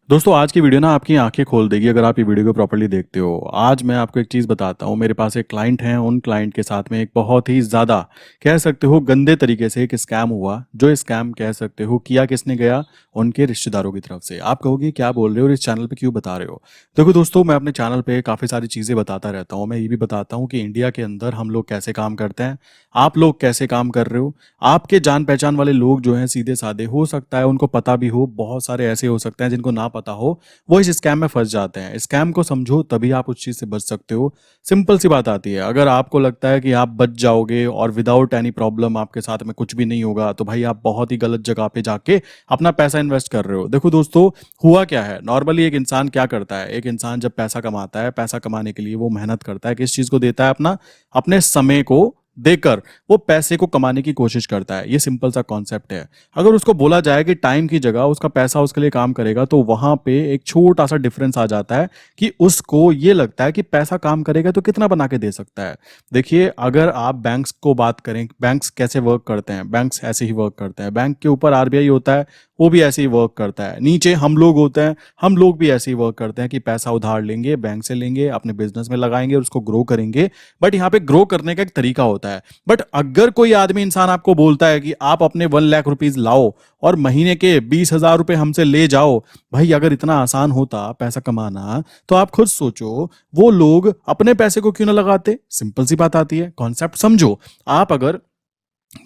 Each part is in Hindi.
दोस्तों आज की वीडियो ना आपकी आंखें खोल देगी अगर आप ये वीडियो को प्रॉपर्ली देखते हो। आज मैं आपको एक चीज़ बताता हूँ। मेरे पास एक क्लाइंट है, उन क्लाइंट के साथ में एक बहुत ही ज़्यादा कह सकते हो गंदे तरीके से एक स्कैम हुआ। जो स्कैम कह सकते हो किया किसने गया, उनके रिश्तेदारों की तरफ से। आप कहोगे क्या बोल रहे हो और इस चैनल पे क्यों बता रहे हो। देखो दोस्तों, मैं अपने चैनल पे काफ़ी सारी चीज़ें बताता रहता हूँ। मैं ये भी बताता हूँ कि इंडिया के अंदर हम लोग कैसे काम करते हैं, आप लोग कैसे काम कर रहे हो। आपके जान पहचान वाले लोग जो हैं सीधे साधे, हो सकता है उनको पता भी हो, बहुत सारे ऐसे हो सकते हैं जिनको ना पता हो, वो इस स्कैम में फंस जाते हैं। स्कैम को समझो तभी आप उस चीज से बच सकते हो। सिंपल सी बात आती है, अगर आपको लगता है कि आप बच जाओगे और विदाउट एनी प्रॉब्लम आपके साथ में कुछ भी नहीं होगा, तो भाई आप बहुत ही गलत जगह पे जाके अपना पैसा इन्वेस्ट कर रहे हो। देखो दोस्तों, हुआ क्या है, नॉर्मली एक इंसान क्या करता है, एक इंसान जब पैसा कमाता है, पैसा कमाने के लिए वो मेहनत करता है, किस चीज को देता है, अपना अपने समय को देकर वो पैसे को कमाने की कोशिश करता है। ये सिंपल सा कॉन्सेप्ट है। अगर उसको बोला जाए कि टाइम की जगह उसका पैसा उसके लिए काम करेगा, तो वहां पे एक छोटा सा डिफरेंस आ जाता है कि उसको ये लगता है कि पैसा काम करेगा तो कितना बना के दे सकता है। देखिए, अगर आप बैंक्स को बात करें, बैंक्स कैसे वर्क करते हैं, बैंक्स ऐसे ही वर्क करते हैं। बैंक के ऊपर आरबीआई होता है, वो भी ऐसे ही वर्क करता है। नीचे हम लोग होते हैं, हम लोग भी ऐसे ही वर्क करते हैं कि पैसा उधार लेंगे, बैंक से लेंगे, अपने बिजनेस में लगाएंगे और उसको ग्रो करेंगे। बट यहाँ पे ग्रो करने का एक तरीका होता है। बट अगर कोई आदमी इंसान आपको बोलता है कि आप अपने 1 लाख रुपीज लाओ और महीने के 20,000 रुपए हमसे ले जाओ, भाई अगर इतना आसान होता पैसा कमाना, तो आप खुद सोचो वो लोग अपने पैसे को क्यों ना लगाते। सिंपल सी बात आती है, कॉन्सेप्ट समझो। आप अगर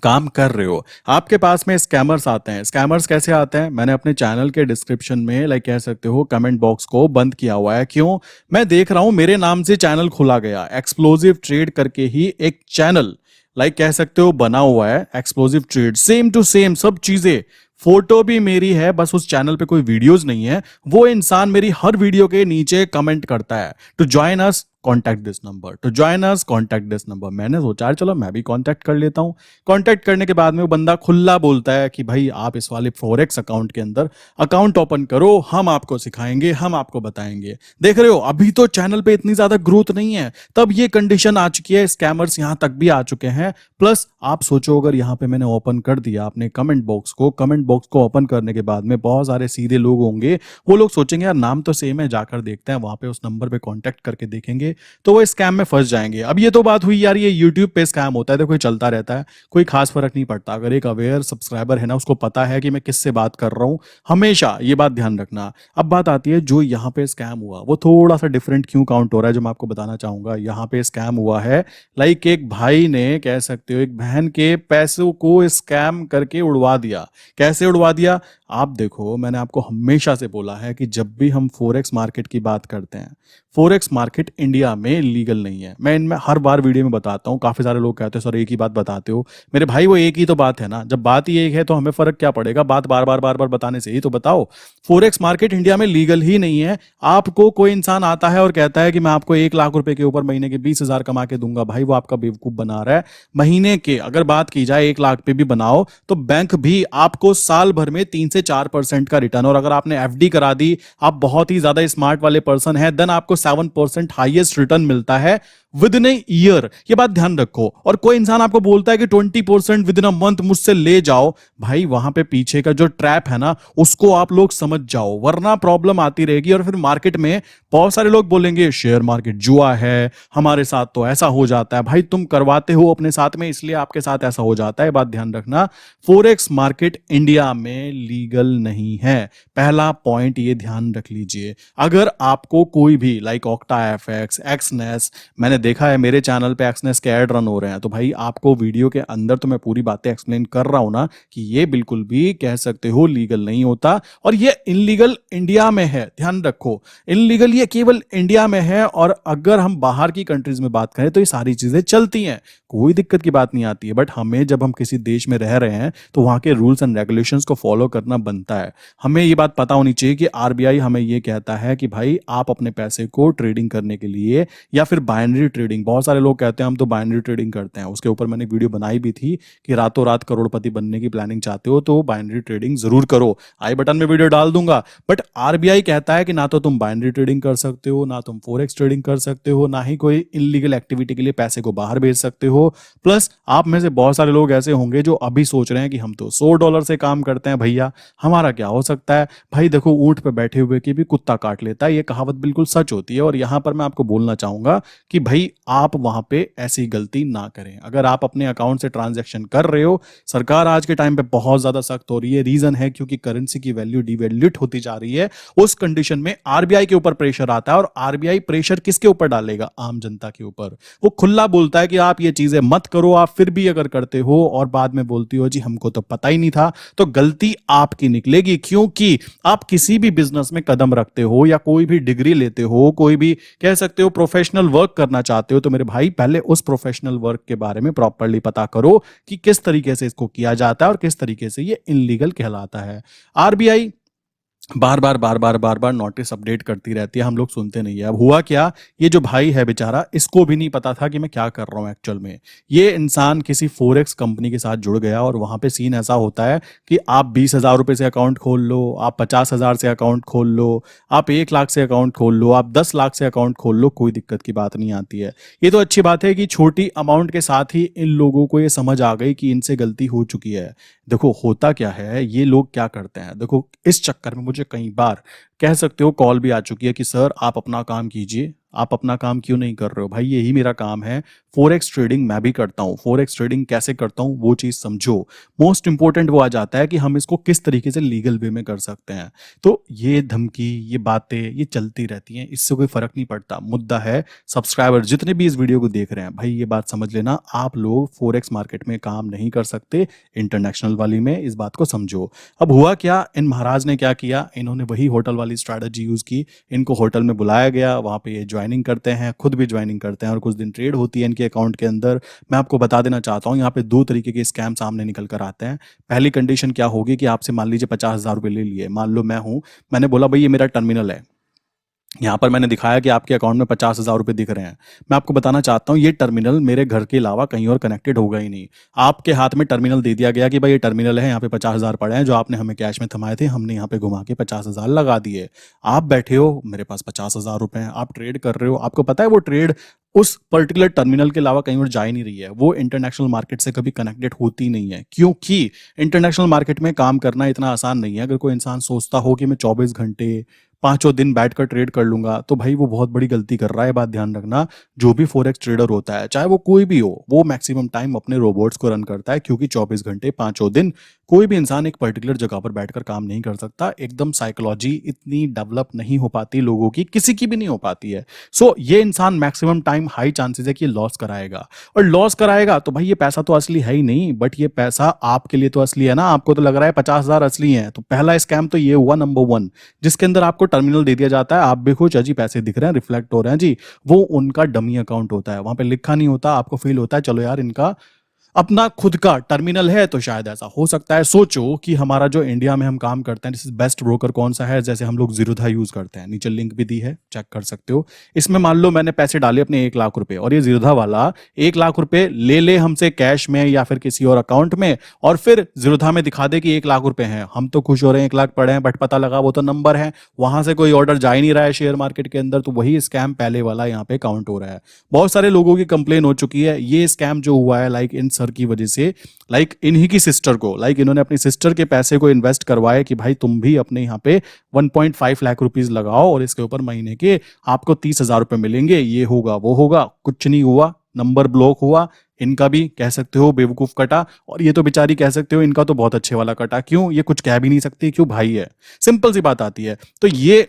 काम कर रहे हो, आपके पास में स्कैमर्स आते हैं। स्कैमर्स कैसे आते हैं, मैंने अपने चैनल के डिस्क्रिप्शन में, लाइक कह सकते हो कमेंट बॉक्स को बंद किया हुआ है। क्यों, मैं देख रहा हूं मेरे नाम से चैनल खुला गया, एक्सप्लोजिव ट्रेड करके ही एक चैनल, लाइक कह सकते हो बना हुआ है। Explosive trade same to same सब चीजें, फोटो भी मेरी है, बस उस चैनल पे कोई वीडियोस नहीं है। वो इंसान मेरी हर वीडियो के नीचे कमेंट करता है, to join us contact this number, to join us contact this number. मैंने सोचा यार चलो मैं भी कॉन्टैक्ट कर लेता हूं। कॉन्टैक्ट करने के बाद में वो बंदा खुला बोलता है कि भाई आप इस वाले फॉरेक्स अकाउंट के अंदर अकाउंट ओपन करो, हम आपको सिखाएंगे, हम आपको बताएंगे। देख रहे हो, अभी तो चैनल पे इतनी ज्यादा ग्रोथ नहीं है, तब ये कंडीशन आ चुकी है, स्कैमर्स यहां तक भी आ चुके हैं। प्लस आप सोचो, अगर यहां पे मैंने ओपन कर दिया अपने कमेंट बॉक्स को, कमेंट बॉक्स को ओपन करने के बाद में बहुत सारे सीधे लोग होंगे, वो लोग सोचेंगे यार नाम तो सेम है, जाकर देखते हैं, वहां पे उस नंबर पे कांटेक्ट करके देखेंगे, तो वो स्कैम में फंस जाएंगे। अब ये तो बात हुई यार, ये यूट्यूब पे स्कैम होता है, देखो ये चलता रहता है, कोई खास फर्क नहीं पड़ता। अगर एक अवेयर सब्सक्राइबर है ना, उसको पता है कि मैं किससे बात कर रहा हूं, हमेशा ये बात ध्यान रखना। अब बात आती है जो यहाँ पे स्कैम हुआ, वो थोड़ा सा डिफरेंट क्यों काउंट हो रहा है, जो मैं आपको बताना चाहूंगा। यहाँ पे स्कैम हुआ है, लाइक एक भाई ने, कह सकते हो एक बहन के पैसों को स्कैम करके उड़वा दिया। कैसे उड़वा दिया, आप देखो, मैंने आपको हमेशा से बोला है कि जब भी हम फोरेक्स मार्केट की बात करते हैं, फोरेक्स मार्केट इंडिया में लीगल नहीं है। मैं इनमें हर बार वीडियो में बताता हूं, काफी सारे लोग कहते हैं सर एक ही बात बताते हो। मेरे भाई वो एक ही तो बात है ना, जब बात ही एक है तो हमें फर्क क्या पड़ेगा, बात बार बार बताने से ही तो बताओ। फोरेक्स मार्केट इंडिया में लीगल ही नहीं है। आपको कोई इंसान आता है और कहता है कि मैं आपको 1 लाख रुपए के ऊपर महीने के 20,000 कमा के दूंगा, भाई वो आपका बेवकूफ बना रहा है। महीने के अगर बात की जाए 1 लाख पे भी बनाओ, तो बैंक भी आपको साल भर में 3 से 4% का रिटर्न, और अगर आपने एफडी करा दी, आप बहुत ही ज्यादा स्मार्ट वाले पर्सन है, देन आपको 7% हाईएस्ट रिटर्न मिलता है विद इन ईयर। ये बात ध्यान रखो। और कोई इंसान आपको बोलता है कि 20% विद इन अ मंथ मुझसे ले जाओ, भाई वहां पे पीछे का जो ट्रैप है ना, उसको आप लोग समझ जाओ, वरना प्रॉब्लम आती रहेगी। और फिर मार्केट में बहुत सारे लोग बोलेंगे शेयर मार्केट जुआ है, हमारे साथ तो ऐसा हो जाता है। भाई तुम करवाते हो अपने साथ में, इसलिए आपके साथ ऐसा हो जाता है, बात ध्यान रखना। फोरेक्स मार्केट इंडिया में लीगल नहीं है, पहला पॉइंट ये ध्यान रख लीजिए। अगर आपको कोई भी लाइक ऑक्टा एफएक्स, एक्सनेस, मैंने देखा है मेरे चैनल पे एक्सनेस के ऐड रन हो रहे हैं, तो भाई आपको वीडियो के अंदर तो मैं पूरी बातें एक्सप्लेन कर रहा हूं ना, कि ये बिल्कुल भी कह सकते हो लीगल नहीं होता, और ये इनलीगल इंडिया में है, ध्यान रखो। इनलीगल ये केवल इंडिया में है, और अगर हम बाहर की कंट्रीज में बात करें तो ये सारी चीजें चलती हैं, कोई दिक्कत की बात नहीं आती है। बट हमें, जब हम किसी देश में रह रहे हैं, तो वहां के रूल्स एंड रेगुलेशंस को फॉलो करना बनता है। हमें ये बात पता होनी चाहिए कि आरबीआई हमें ये कहता है कि भाई आप अपने पैसे को ट्रेडिंग करने के लिए या फिर बाइनरी बाइनरी ट्रेडिंग, बहुत सारे लोग कहते हैं हम तो बाइनरी ट्रेडिंग करते हैं, उसके ऊपर मैंने एक वीडियो बनाई भी थी कि रातों रात करोड़पति बनने की प्लानिंग चाहते हो तो बाइनरी ट्रेडिंग जरूर करो, आई बटन में वीडियो डाल दूंगा। बट आरबीआई कहता है कि ना तो तुम बाइनरी ट्रेडिंग कर सकते हो, ना तुम फोरेक्स ट्रेडिंग कर सकते हो, ना ही कोई इनलीगल एक्टिविटी के लिए पैसे को बाहर भेज सकते हो। प्लस आप में से बहुत सारे लोग ऐसे होंगे जो अभी सोच रहे हैं कि हम तो $100 से काम करते हैं भैया, हमारा क्या हो सकता है। भाई देखो, ऊंट पे बैठे हुए की भी कुत्ता काट लेता है, ये कहावत बिल्कुल सच होती है। और यहां पर मैं आपको बोलना चाहूंगा कि भाई आप वहां पे ऐसी गलती ना करें। अगर आप अपने अकाउंट से ट्रांजैक्शन कर रहे हो, सरकार आज के टाइम पे बहुत ज्यादा सख्त हो रही है, रीजन है क्योंकि करेंसी की वैल्यू डिवैल्यूट होती जा रही है। उस कंडीशन में आरबीआई के ऊपर प्रेशर आता है, और आरबीआई प्रेशर किसके ऊपर डालेगा? आम जनता के ऊपर। वो खुला बोलता है कि आप ये चीजें मत करो, आप फिर भी अगर करते हो और बाद में बोलती हो जी हमको तो पता ही नहीं था, तो गलती आपकी निकलेगी। क्योंकि आप किसी भी बिजनेस में कदम रखते हो या कोई भी डिग्री लेते हो, कोई भी कह सकते हो प्रोफेशनल वर्क करना चाहते हो, तो मेरे भाई पहले उस प्रोफेशनल वर्क के बारे में प्रॉपर्ली पता करो कि किस तरीके से इसको किया जाता है और किस तरीके से ये इनलीगल कहलाता है। आरबीआई बार बार नोटिस अपडेट करती रहती है, हम लोग सुनते नहीं है। अब हुआ क्या, ये जो भाई है बेचारा, इसको भी नहीं पता था कि मैं क्या कर रहा हूं एक्चुअल में। ये इंसान किसी फोरेक्स कंपनी के साथ जुड़ गया, और वहां पे सीन ऐसा होता है कि आप 20,000 रुपए से अकाउंट खोल लो, आप 50,000 से अकाउंट खोल लो, आप 1 लाख से अकाउंट खोल लो, आप 10 लाख से अकाउंट खोल लो, कोई दिक्कत की बात नहीं आती है। ये तो अच्छी बात है कि छोटी अमाउंट के साथ ही इन लोगों को ये समझ आ गई कि इनसे गलती हो चुकी है। देखो होता क्या है, ये लोग क्या करते हैं, देखो इस चक्कर में मुझे कई बार कह सकते हो कॉल भी आ चुकी है कि सर आप अपना काम कीजिए, आप अपना काम क्यों नहीं कर रहे हो? भाई यही मेरा काम है, फोरेक्स ट्रेडिंग मैं भी करता हूं, फोरेक्स ट्रेडिंग कैसे करता हूं वो चीज समझो। मोस्ट इंपॉर्टेंट वो आ जाता है कि हम इसको किस तरीके से लीगल वे में कर सकते हैं। तो ये धमकी, ये बातें, ये चलती रहती हैं, इससे कोई फर्क नहीं पड़ता। मुद्दा है सब्सक्राइबर जितने भी इस वीडियो को देख रहे हैं, भाई ये बात समझ लेना, आप लोग फोरेक्स मार्केट में काम नहीं कर सकते, इंटरनेशनल वाली में, इस बात को समझो। अब हुआ क्या, इन महाराज ने क्या किया, इन्होंने वही होटल वाली स्ट्रैटेजी यूज की। इनको होटल में बुलाया गया, वहां पे ये ज्वाइनिंग करते हैं, खुद भी ज्वाइनिंग करते हैं, और कुछ दिन ट्रेड होती है इनके अकाउंट के अंदर। मैं आपको बता देना चाहता हूं, यहाँ पे दो तरीके के स्कैम सामने निकल कर आते हैं। पहली कंडीशन क्या होगी कि आपसे मान लीजिए 50,000 रुपए ले लिए, मान लो मैं हूं, मैंने बोला भाई ये मेरा टर्मिनल है, यहाँ पर मैंने दिखाया कि आपके अकाउंट में 50,000 रुपए दिख रहे हैं। मैं आपको बताना चाहता हूँ ये टर्मिनल मेरे घर के अलावा कहीं और कनेक्टेड होगा ही नहीं। आपके हाथ में टर्मिनल दे दिया गया कि भाई ये टर्मिनल है, यहाँ पे 50,000 पड़े हैं जो आपने हमें कैश में थमाए थे, हमने यहाँ पे घुमा के 50,000 लगा दिए। आप बैठे हो, मेरे पास 50,000 रुपए हैं, आप ट्रेड कर रहे हो, आपको पता है वो ट्रेड उस पर्टिकुलर टर्मिनल के अलावा कहीं और जा ही नहीं रही है, वो इंटरनेशनल मार्केट से कभी कनेक्टेड होती नहीं है। क्योंकि इंटरनेशनल मार्केट में काम करना इतना आसान नहीं है। अगर कोई इंसान सोचता हो कि मैं 24 घंटे पांचों दिन बैठकर ट्रेड कर लूंगा, तो भाई वो बहुत बड़ी गलती कर रहा है। बात ध्यान रखना, जो भी फॉरेक्स ट्रेडर होता है, चाहे वो कोई भी हो, वो मैक्सिमम टाइम अपने रोबोट्स को रन करता है, क्योंकि 24 घंटे पांचों दिन कोई भी इंसान एक पर्टिकुलर जगह पर बैठकर काम नहीं कर सकता। एकदम साइकोलॉजी इतनी डेवलप नहीं हो पाती लोगों की, किसी की भी नहीं हो पाती है। सो ये इंसान मैक्सिमम टाइम हाई चांसेस है कि ये लॉस कराएगा, और लॉस कराएगा तो भाई ये पैसा तो असली है ही नहीं, बट ये पैसा आपके लिए तो असली है ना। आपको तो लग रहा है 50,000 असली है, तो पहला स्कैम तो ये हुआ नंबर 1, जिसके अंदर आपको टर्मिनल दे दिया जाता है, आप भी खुश है जी, पैसे दिख रहे हैं, रिफ्लेक्ट हो रहे हैं जी, वो उनका डमी अकाउंट होता है, वहां पे लिखा नहीं होता। आपको फील होता है चलो यार इनका अपना खुद का टर्मिनल है, तो शायद ऐसा हो सकता है। सोचो कि हमारा जो इंडिया में हम काम करते हैं, जैसे बेस्ट ब्रोकर कौन सा है, जैसे हम लोग जीरोधा यूज करते हैं, नीचे लिंक भी दी है, चेक कर सकते हो। इसमें मान लो मैंने पैसे डाले अपने 1 लाख रुपए, और ये जीरोधा वाला 1 लाख रुपए ले हमसे कैश में या फिर किसी और अकाउंट में, और फिर जीरोधा में दिखा दे कि 1 लाख रुपए हैं। हम तो खुश हो रहे हैं 1 लाख पड़े हैं, बट पता लगा वो तो नंबर है, वहां से कोई ऑर्डर जा ही नहीं रहा है शेयर मार्केट के अंदर, तो वही स्कैम पहले वाला यहाँ पे काउंट हो रहा है। बहुत सारे लोगों की कंप्लेन हो चुकी है। ये स्कैम जो हुआ है लाइक इन सर की वजह से, लाइक इन्हीं की सिस्टर को, लाइक इन्होंने अपनी सिस्टर के पैसे को इन्वेस्ट करवाए कि भाई तुम भी अपने यहाँ पे 1.5 लाख रुपीज लगाओ, और इसके ऊपर महीने के आपको 30,000 रुपए मिलेंगे, ये होगा वो होगा। कुछ नहीं हुआ, नंबर ब्लॉक हुआ। इनका भी कह सकते हो बेवकूफ कटा, और ये तो बेचारी कह सकते हो इनका तो बहुत अच्छे वाला कटा। क्यों? ये कुछ कह भी नहीं सकती, क्यों भाई है, सिंपल सी बात आती है। तो ये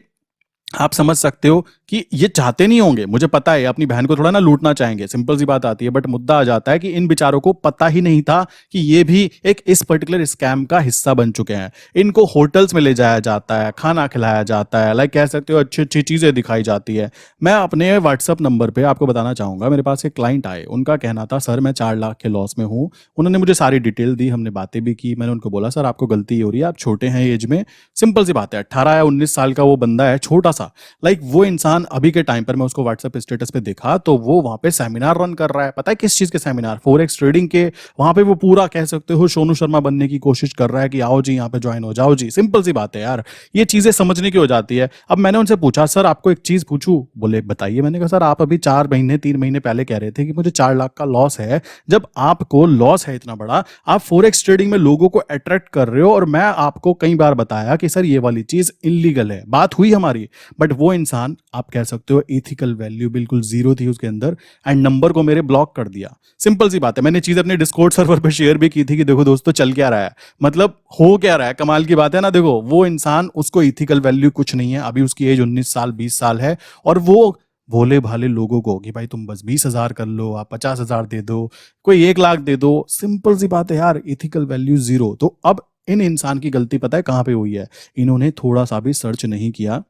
आप समझ सकते हो कि ये चाहते नहीं होंगे, मुझे पता है, अपनी बहन को थोड़ा ना लूटना चाहेंगे, सिंपल सी बात आती है। बट मुद्दा आ जाता है कि इन बेचारों को पता ही नहीं था कि ये भी एक इस पर्टिकुलर स्कैम का हिस्सा बन चुके हैं। इनको होटल्स में ले जाया जाता है, खाना खिलाया जाता है, लाइक कह सकते हो अच्छी अच्छी चीजें दिखाई जाती है। मैं अपने व्हाट्सअप नंबर पे आपको बताना चाहूंगा, मेरे पास एक क्लाइंट आए, उनका कहना था सर मैं 4 लाख के लॉस में हूँ। उन्होंने मुझे सारी डिटेल दी, हमने बातें भी की। मैंने उनको बोला सर आपको गलती हो रही है, आप छोटे हैं एज में, सिंपल सी बात है, 18 या 19 साल का वो बंदा है, छोटा सा, लाइक वो इंसान इंसान अभी के टाइम पर, मैं उसको व्हाट्सएप स्टेटस पे देखा तो वो वहां पे सेमिनार रन कर रहा है। पता है किस चीज के सेमिनार? फॉरेक्स ट्रेडिंग के। वहां पे वो पूरा कह सकते हो सोनू शर्मा बनने की कोशिश कर रहा है कि आओ जी यहाँ पे ज्वाइन हो जाओ जी। सिंपल सी बात है यार, ये चीजें समझने की हो जाती है। अब मैंने उनसे पूछा, सर आपको एक चीज पूछूं? बोले बताइए। मैंने कहा सर आप अभी 4 महीने 3 महीने पहले कह रहे थे कि मुझे 4 लाख का लॉस है। जब आपको लॉस है इतना बड़ा, आप फॉरेक्स ट्रेडिंग में लोगों को अट्रैक्ट कर रहे हो, और मैं आपको कई बार बताया कि सर ये वाली चीज इलीगल है, बात हुई हमारी। बट वो इंसान, आप कह सकते हो एथिकल वैल्यू बिल्कुल जीरो थी उसके अंदर, एंड नंबर को मेरे ब्लॉक कर दिया। सिंपल सी बात है। मैंने चीज अपने डिस्कॉर्ड सर्वर पर शेयर भी की थी कि देखो दोस्तों चल क्या रहा है, मतलब हो क्या रहा है। कमाल की बात है ना। देखो वो इंसान, उसको इथिकल वैल्यू कुछ नहीं है। अभी उसकी एज 19 साल 20 साल है, और वो भोले भाले लोगों को कि भाई तुम बस 20,000 कर लो, आप 50,000 दे दो, कोई 1 लाख दे दो। सिंपल सी बात है यार, इथिकल वैल्यू जीरो। तो अब इन इंसान की गलती पता है कहां पे हुई है? इन्होंने थोड़ा सा भी सर्च नहीं किया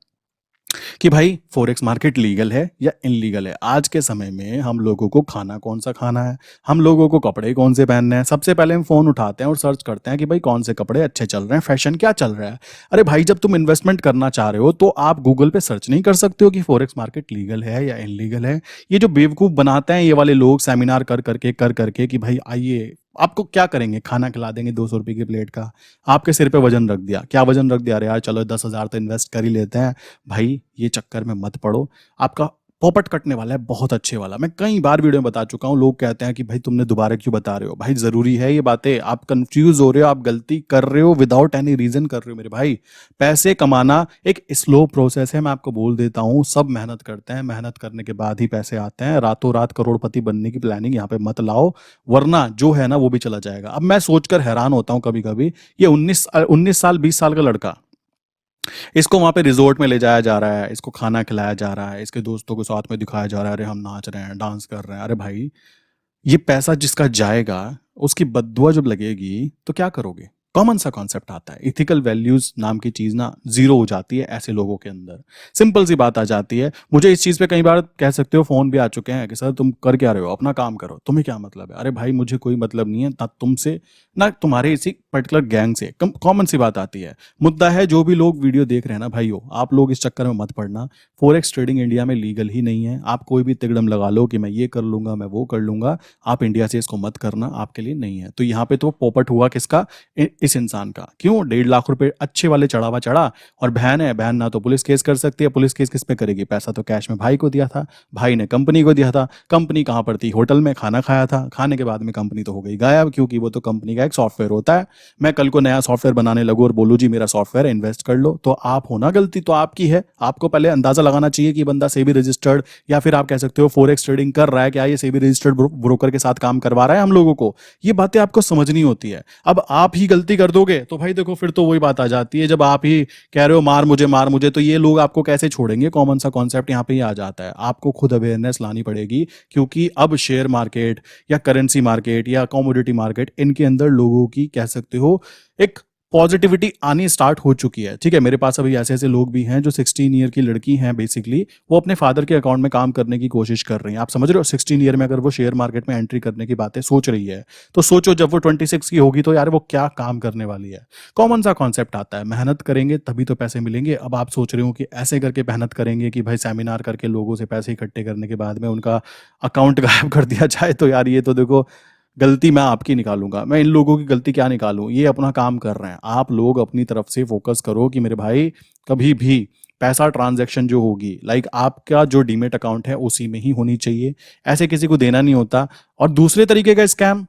कि भाई फॉरेक्स मार्केट लीगल है या इनलीगल है। आज के समय में हम लोगों को खाना कौन सा खाना है, हम लोगों को कपड़े कौन से पहनने हैं, सबसे पहले हम फोन उठाते हैं और सर्च करते हैं कि भाई कौन से कपड़े अच्छे चल रहे हैं, फैशन क्या चल रहा है। अरे भाई जब तुम इन्वेस्टमेंट करना चाह रहे हो तो आप गूगल पे सर्च नहीं कर सकते हो कि फॉरेक्स मार्केट लीगल है या इनलीगल है? ये जो बेवकूफ बनाते हैं ये वाले लोग, सेमिनार कर करके कि भाई आइए, आपको क्या करेंगे? खाना खिला देंगे 200 रुपए की प्लेट का। आपके सिर पे वजन रख दिया। क्या वजन रख दिया? अरे यार चलो 10,000 तो इन्वेस्ट कर ही लेते हैं। भाई ये चक्कर में मत पड़ो, आपका पोपट कटने वाला है बहुत अच्छे वाला। मैं कई बार वीडियो में बता चुका हूं। लोग कहते हैं कि भाई तुमने दोबारा क्यों बता रहे हो? भाई जरूरी है ये बातें? आप कंफ्यूज हो रहे हो, आप गलती कर रहे हो, विदाउट एनी रीजन कर रहे हो मेरे भाई। पैसे कमाना एक स्लो प्रोसेस है, मैं आपको बोल देता हूं। सब मेहनत करते हैं, मेहनत करने के बाद ही पैसे आते हैं। रातों रात करोड़पति बनने की प्लानिंग यहाँ पे मत लाओ, वरना जो है ना वो भी चला जाएगा। अब मैं सोचकर हैरान होता हूं कभी कभी, ये 19 साल 20 साल का लड़का, इसको वहां पे रिजोर्ट में ले जाया जा रहा है, इसको खाना खिलाया जा रहा है, इसके दोस्तों को साथ में दिखाया जा रहा है, अरे हम नाच रहे हैं, डांस कर रहे हैं। अरे भाई ये पैसा जिसका जाएगा, उसकी बद्दुआ जब लगेगी तो क्या करोगे? कॉमन सा कॉन्सेप्ट आता है। इथिकल वैल्यूज नाम की चीज ना जीरो हो जाती है ऐसे लोगों के अंदर। सिंपल सी बात आ जाती है। मुझे इस चीज पे कई बार कह सकते हो फोन भी आ चुके हैं कि सर तुम कर क्या रहे हो, अपना काम करो, तुम्हें क्या मतलब है? अरे भाई मुझे कोई मतलब नहीं है ना तुमसे, ना तुम्हारे इसी पर्टिकुलर गैंग से। कॉमन सी बात आती है। मुद्दा है जो भी लोग वीडियो देख रहे हैं ना भाइयों, आप लोग इस चक्कर में मत पड़ना। फॉरेक्स ट्रेडिंग इंडिया में लीगल ही नहीं है। आप कोई भी तिकड़म लगा लो कि मैं ये कर लूंगा, मैं वो कर लूंगा, आप इंडिया से इसको मत करना, आपके लिए नहीं है। तो यहाँ पे तो पोपट हुआ किसका? इस इंसान का। क्यों? 1.5 लाख रुपए अच्छे वाले चढ़ावा चढ़ा, और बहन है, बहन ना तो पुलिस केस कर सकती है। पुलिस केस किस पे करेगी? पैसा तो कैश में भाई को दिया था, भाई ने कंपनी को दिया था। कंपनी कहाँ पर थी? होटल में खाना खाया था, खाने के बाद में कंपनी तो हो गई गायब, क्योंकि वो तो कंपनी का एक सॉफ्टवेयर होता है। मैं कल को नया सॉफ्टवेयर बनाने लगूं और बोलूं जी मेरा सॉफ्टवेयर है, इन्वेस्ट कर लो, तो आप हो ना, गलती तो आपकी है। आपको पहले अंदाजा लगाना चाहिए कि बंदा सेबी रजिस्टर्ड, या फिर आप कह सकते हो फॉरेक्स ट्रेडिंग कर रहा है, क्या ये सेबी रजिस्टर्ड ब्रोकर के साथ काम करवा रहा है हम लोगों को? ये बातें आपको समझनी होती है। अब आप ही गलती कर दोगे तो भाई देखो फिर तो वही बात आ जाती है, जब आप ही कह रहे हो मार मुझे, तो ये लोग आपको कैसे छोड़ेंगे? कॉमन सा कॉन्सेप्ट यहाँ पे ही आ जाता है। आपको खुद अवेयरनेस लानी पड़ेगी, क्योंकि अब शेयर मार्केट या करेंसी मार्केट या कमोडिटी मार्केट, इनके अंदर लोगों की कह सकते हो एक पॉजिटिविटी आनी स्टार्ट हो चुकी है। ठीक है, मेरे पास अभी ऐसे ऐसे लोग भी हैं जो 16 ईयर की लड़की हैं, बेसिकली वो अपने फादर के अकाउंट में काम करने की कोशिश कर रही हैं। आप समझ रहे हो? 16 ईयर में अगर वो शेयर मार्केट में एंट्री करने की बातें सोच रही है, तो सोचो जब वो 26 की होगी तो यार वो क्या काम करने वाली है। कॉमन सा कॉन्सेप्ट आता है, मेहनत करेंगे तभी तो पैसे मिलेंगे। अब आप सोच रहे हो कि ऐसे करके मेहनत करेंगे कि भाई सेमिनार करके लोगों से पैसे इकट्ठे करने के बाद में उनका अकाउंट गायब कर दिया जाए, तो यार ये तो देखो गलती मैं आपकी निकालूंगा। मैं इन लोगों की गलती क्या निकालूं? ये अपना काम कर रहे हैं। आप लोग अपनी तरफ से फोकस करो कि मेरे भाई कभी भी पैसा ट्रांजैक्शन जो होगी, लाइक आपका जो डीमेट अकाउंट है उसी में ही होनी चाहिए, ऐसे किसी को देना नहीं होता। और दूसरे तरीके का स्कैम,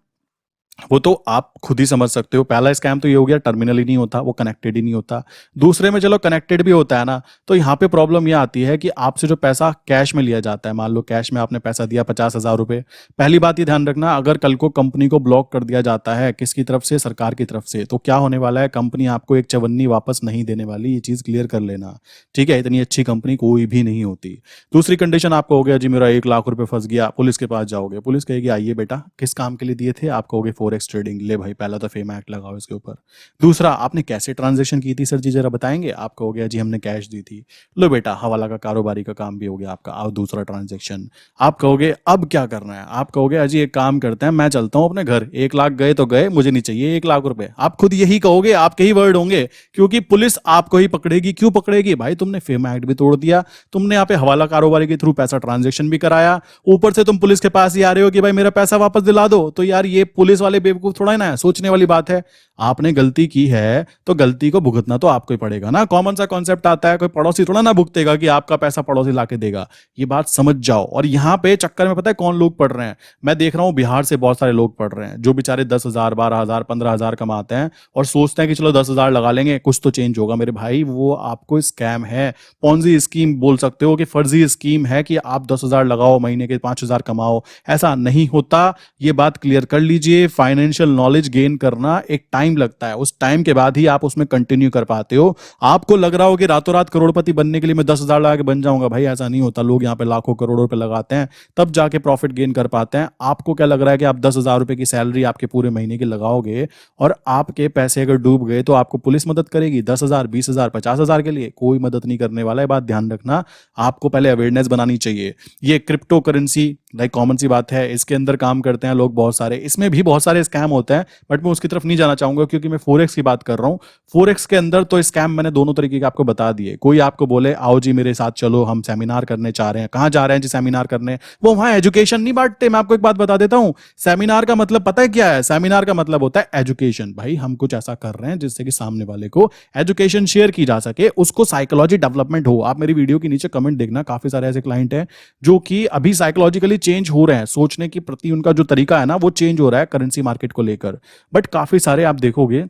वो तो आप खुद ही समझ सकते हो। पहला स्कैम तो ये हो गया, टर्मिनल ही नहीं होता, वो कनेक्टेड ही नहीं होता। दूसरे में चलो कनेक्टेड भी होता है ना, तो यहाँ पे प्रॉब्लम ये आती है कि आपसे जो पैसा कैश में लिया जाता है, मान लो कैश में आपने पैसा दिया 50,000 रुपए। पहली बात ये ध्यान रखना, अगर कल को कंपनी को ब्लॉक कर दिया जाता है, किसकी तरफ से? सरकार की तरफ से, तो क्या होने वाला है? कंपनी आपको एक चवन्नी वापस नहीं देने वाली। ये चीज क्लियर कर लेना, ठीक है? इतनी अच्छी कंपनी कोई भी नहीं होती। दूसरी कंडीशन आपको हो गया जी मेरा 1 लाख रुपए फंस गया, पुलिस के पास जाओगे, पुलिस कहेगी आइए बेटा किस काम के लिए दिए थे? आप कहोगे फोरेक्स ट्रेडिंग, ले भाई पहला तो फेम एक्ट लगाओ इसके ऊपर। दूसरा, आपने कैसे ट्रांजेक्शन की थी सर जी जरा बताएंगे? आप कहोगे जी हमने कैश दी थी। लो बेटा हवाला का कारोबारी का काम भी हो गया आपका, आओ दूसरा ट्रांजेक्शन। आप कहोगे अब क्या करना है? आप कहोगे अजी एक काम करते हैं, मैं चलता हूं अपने घर, 1 लाख गए तो गए, मुझे नहीं चाहिए 1 लाख रुपए। आप खुद यही कहोगे, आपके ही वर्ड होंगे, क्योंकि पुलिस आपको ही पकड़ेगी। क्यों पकड़ेगी भाई? तुमने फेम एक्ट भी तोड़ दिया, तुमने यहाँ पे हवाला कारोबारी के थ्रू पैसा ट्रांजेक्शन भी कराया, ऊपर से तुम पुलिस के पास ही आ रहे हो कि भाई मेरा पैसा वापस दिला दो। तो यार ये पुलिस वाले बेवकूफ थोड़ा ही ना है, सोचने वाली बात है। आपने गलती की है तो गलती को भुगतना तो आपको ही पड़ेगा ना। कॉमन सा कॉन्सेप्ट आता है, कोई पड़ोसी थोड़ा ना भुगतेगा कि आपका पैसा पड़ोसी लाके देगा। ये बात समझ जाओ। और यहाँ पे चक्कर में पता है कौन लोग पड़ रहे हैं? मैं देख रहा हूँ बिहार से बहुत सारे लोग पड़ रहे हैं जो बेचारे 10,000 12,000 15,000 कमाते हैं और सोचते हैं कि चलो 10,000 लगा लेंगे कुछ तो चेंज होगा। मेरे भाई वो आपको स्कैम है, पॉन्जी स्कीम बोल सकते हो कि फर्जी स्कीम है कि आप 10,000 लगाओ महीने के 5,000 कमाओ। ऐसा नहीं होता, ये बात क्लियर कर लीजिए। फाइनेंशियल नॉलेज गेन करना एक टाइम लगता है, उस टाइम के बाद ही आप उसमें कंटिन्यू कर पाते हो। आपको लग रहा हो कि रातों रात करोड़पति बनने के लिए मैं 10,000 लगा के बन जाऊंगा, भाई ऐसा नहीं होता। लोग यहाँ पे लाखों करोड़ों रुपए लगाते हैं तब जाके प्रॉफिट गेन कर पाते हैं। आपको क्या लग रहा है कि आप 10,000 रुपए की सैलरी आपके पूरे महीने की लगाओगे और आपके पैसे अगर डूब गए तो आपको पुलिस मदद करेगी? 10,000 20,000 50,000 के लिए कोई मदद नहीं करने वाला है। बात ध्यान रखना, आपको पहले अवेयरनेस बनानी चाहिए। ये क्रिप्टो करेंसी लाइक कॉमन सी बात है, इसके अंदर काम करते हैं लोग बहुत सारे, इसमें भी बहुत सारे स्कैम होते हैं, बट मैं उसकी तरफ नहीं जाना चाहूंगा क्योंकि मैं फोरेक्स की बात कर रहा हूं। फोरेक्स के अंदर तो स्कैम मैंने दोनों तरीके के आपको बता दिए। कोई आपको बोले आओ जी मेरे साथ चलो, हम सेमिनार करने चाह रहे हैं। कहां जा रहे हैं जी सेमिनार करने? वो वहां एजुकेशन नहीं बांटते। मैं आपको एक बात बता देता हूं, सेमिनार का मतलब पता है क्या है? सेमिनार का मतलब होता है एजुकेशन। भाई हम कुछ ऐसा कर रहे हैं जिससे कि सामने वाले को एजुकेशन शेयर की जा सके, उसको साइकोलॉजी डेवलपमेंट हो। आप मेरी वीडियो के नीचे कमेंट देखना, काफी सारे ऐसे क्लाइंट हैं जो कि अभी साइकोलॉजिकली चेंज हो रहे हैं, सोचने के प्रति उनका जो तरीका है ना वो चेंज हो रहा है करेंसी मार्केट को लेकर। बट काफी सारे आप देखोगे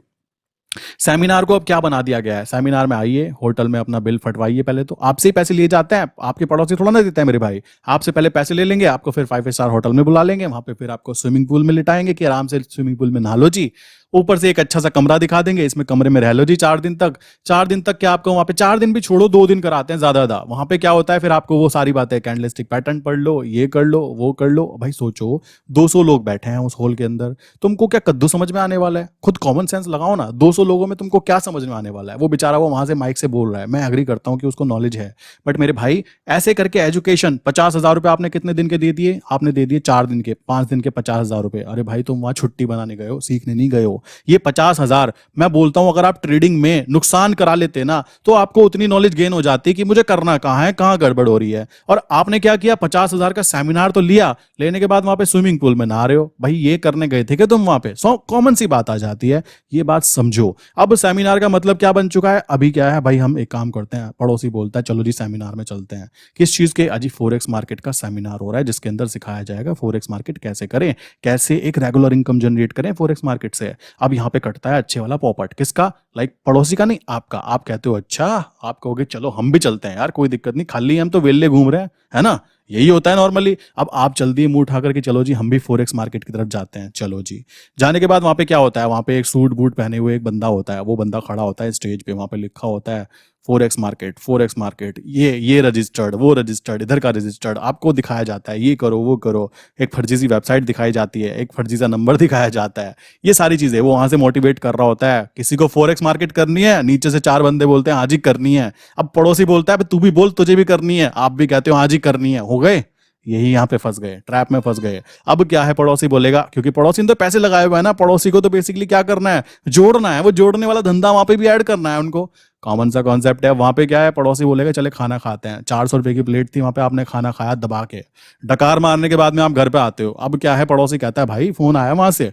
सेमिनार को अब क्या बना दिया गया है, सेमिनार में आइए, होटल में अपना बिल फटवाइए, पहले तो आपसे ही पैसे लिए जाते हैं, आपके पड़ोसी थोड़ा ना देते हैं मेरे भाई। आपसे पहले पैसे ले लेंगे, आपको फिर 5 स्टार होटल में बुला लेंगे, वहां पे फिर आपको स्विमिंग पूल में लिटाएंगे कि आराम से स्विमिंग पूल में नहा लो जी। ऊपर से एक अच्छा सा कमरा दिखा देंगे, इसमें कमरे में रह लो जी 4 दिन तक। 4 दिन तक क्या आपको वहां पे, 4 दिन भी छोड़ो 2 दिन कराते हैं ज्यादा ज्यादा। वहां पे क्या होता है फिर आपको वो सारी बातें, कैंडलस्टिक पैटर्न पढ़ लो, ये कर लो वो कर लो। भाई सोचो 200 लोग बैठे हैं उस हॉल के अंदर, तुमको क्या कद्दू समझ में आने वाला है? खुद कॉमन सेंस लगाओ ना, 200 लोगों में तुमको क्या समझ में आने वाला है? वो बेचारा वो वहां से माइक से बोल रहा है, मैं एग्री करता हूं कि उसको नॉलेज है, बट मेरे भाई ऐसे करके एजुकेशन 50,000 रुपए आपने कितने दिन के दे दिए? आपने दे दिए 4 दिन के, 5 दिन के 50,000 रुपए। अरे भाई तुम वहां छुट्टी बनाने गए हो, सीखने नहीं गए हो। ये 50,000 मैं बोलता हूं अगर आप ट्रेडिंग में नुकसान करा लेते ना तो आपको उतनी नॉलेज गेन हो जाती कि मुझे करना कहां है, कहां गड़बड़ हो रही है। और आपने क्या किया, 50,000 का सेमिनार तो लिया, लेने के बाद वहां पे स्विमिंग पूल में नहा रहे हो। भाई ये करने गए थे कि तुम वहां पे? सो कॉमन सी बात आ जाती है, ये बात समझो। अब सेमिनार का मतलब क्या बन चुका है? अभी क्या है भाई, हम एक काम करते हैं, पड़ोसी बोलता है चलो जी सेमिनार में चलते हैं। किस चीज के? अजी फोरेक्स मार्केट का सेमिनार हो रहा है जिसके अंदर सिखाया जाएगा फोरेक्स मार्केट कैसे करें, कैसे एक रेगुलर इनकम जनरेट करें फोरेक्स मार्केट से। अब यहाँ पे कटता है अच्छे वाला पॉपट, किसका? लाइक पड़ोसी का नहीं, आपका। आप कहते हो अच्छा, आप कहोगे चलो हम भी चलते हैं यार, कोई दिक्कत नहीं, खाली हम तो वेल्ले घूम रहे हैं, है ना? यही होता है नॉर्मली। अब आप चल दिए मुंह उठा करके, चलो जी हम भी फोरेक्स मार्केट की तरफ जाते हैं। चलो जी, जाने के बाद वहां पे क्या होता है? वहां पे एक सूट बूट पहने हुए एक बंदा होता है, वो बंदा खड़ा होता है स्टेज पे, वहां पे लिखा होता है फोरेक्स मार्केट, फोरेक्स मार्केट, ये रजिस्टर्ड, वो रजिस्टर्ड, इधर का रजिस्टर्ड, आपको दिखाया जाता है ये करो वो करो। एक फर्जी सी वेबसाइट दिखाई जाती है, एक फर्जी सा नंबर दिखाया जाता है, ये सारी चीजें वो वहां से मोटिवेट कर रहा होता है। किसी को फोरेक्स मार्केट करनी है, नीचे से 4 बंदे बोलते हैं हाँ जी करनी है। अब पड़ोसी बोलता है तू भी बोल, तुझे भी करनी है, आप भी कहते हो हाँ जी करनी है। हो गए, यही यहाँ पे फंस गए, ट्रैप में फंस गए। अब क्या है, पड़ोसी बोलेगा, क्योंकि पड़ोसी ने तो पैसे लगाए हुए हैं ना, पड़ोसी को तो बेसिकली क्या करना है, जोड़ना है। वो जोड़ने वाला धंधा वहां पे भी ऐड करना है उनको। कॉमन सा कॉन्सेप्ट है। वहां पे क्या है, पड़ोसी बोलेगा चले खाना खाते हैं, 400 रुपए की प्लेट थी वहां पे, आपने खाना खाया दबा के, डकार मारने के बाद में आप घर पे आते हो। अब क्या है, पड़ोसी कहता है भाई फोन आया वहां से,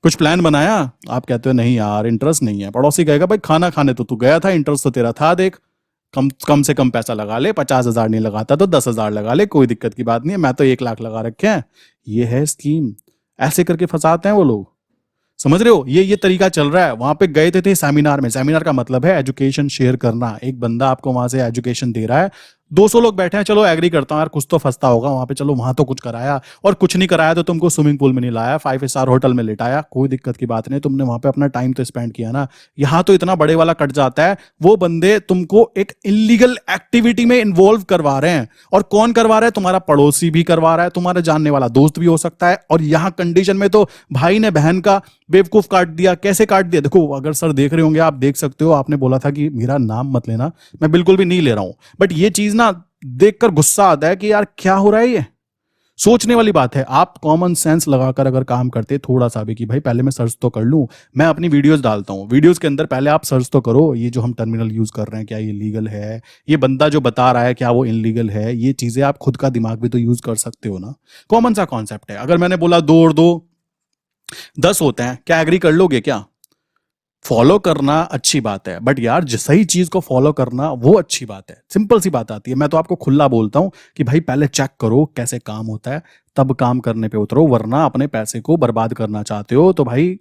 कुछ प्लान बनाया? आप कहते हो नहीं यार इंटरेस्ट नहीं है। पड़ोसी कहेगा भाई खाना खाने तो तू गया था, इंटरेस्ट तो तेरा था, देख कम कम से कम पैसा लगा ले, 50,000 नहीं लगाता तो 10,000 लगा ले, कोई दिक्कत की बात नहीं है, मैं तो 1 लाख लगा रखे हैं। ये है स्कीम, ऐसे करके फंसाते हैं वो लोग, समझ रहे हो? ये तरीका चल रहा है। वहां पे गए थे सेमिनार में, सेमिनार का मतलब है एजुकेशन शेयर करना। एक बंदा आपको वहां से एजुकेशन दे रहा है, 200 लोग बैठे हैं, चलो एग्री करता हूँ यार, कुछ तो फंसता होगा वहां पे, चलो वहां तो कुछ कराया, और कुछ नहीं कराया तो तुमको स्विमिंग पूल में नहीं लाया, 5 स्टार होटल में लिटाया, कोई दिक्कत की बात नहीं, तुमने वहां पे अपना टाइम तो स्पेंड किया ना। यहाँ तो इतना बड़े वाला कट जाता है, वो बंदे तुमको एक इलीगल एक्टिविटी में इन्वॉल्व करवा रहे हैं। और कौन करवा रहा है? तुम्हारा पड़ोसी भी करवा रहा है, तुम्हारा जानने वाला दोस्त भी हो सकता है। और यहाँ कंडीशन में तो भाई ने बहन का बेवकूफ काट दिया। कैसे काट दिया? देखो, अगर सर देख रहे होंगे, आप देख सकते हो, आपने बोला था कि मेरा नाम मत लेना, मैं बिल्कुल भी नहीं ले रहा हूं, बट ये चीज ना देखकर गुस्सा आता है कि यार क्या हो रहा है ये। सोचने वाली बात है। आप कॉमन सेंस लगाकर अगर काम करते थोड़ा सा भी कि भाई पहले मैं सर्च तो कर लूं, मैं अपनी वीडियोस डालता हूं, वीडियोस के अंदर पहले आप सर्च तो करो, ये जो हम टर्मिनल यूज कर रहे हैं क्या ये लीगल है, ये बंदा जो बता रहा है क्या वो इनलीगल है, ये चीजें आप खुद का दिमाग भी तो यूज कर सकते हो ना। कॉमन सा कॉन्सेप्ट है। अगर मैंने बोला 2 और 2 10 होते हैं, क्या एग्री कर लोगे क्या? फॉलो करना अच्छी बात है, बट यार सही चीज को फॉलो करना वो अच्छी बात है। सिंपल सी बात आती है। मैं तो आपको खुला बोलता हूं कि भाई पहले चेक करो कैसे काम होता है, तब काम करने पे उतरो, वरना अपने पैसे को बर्बाद करना चाहते हो तो भाई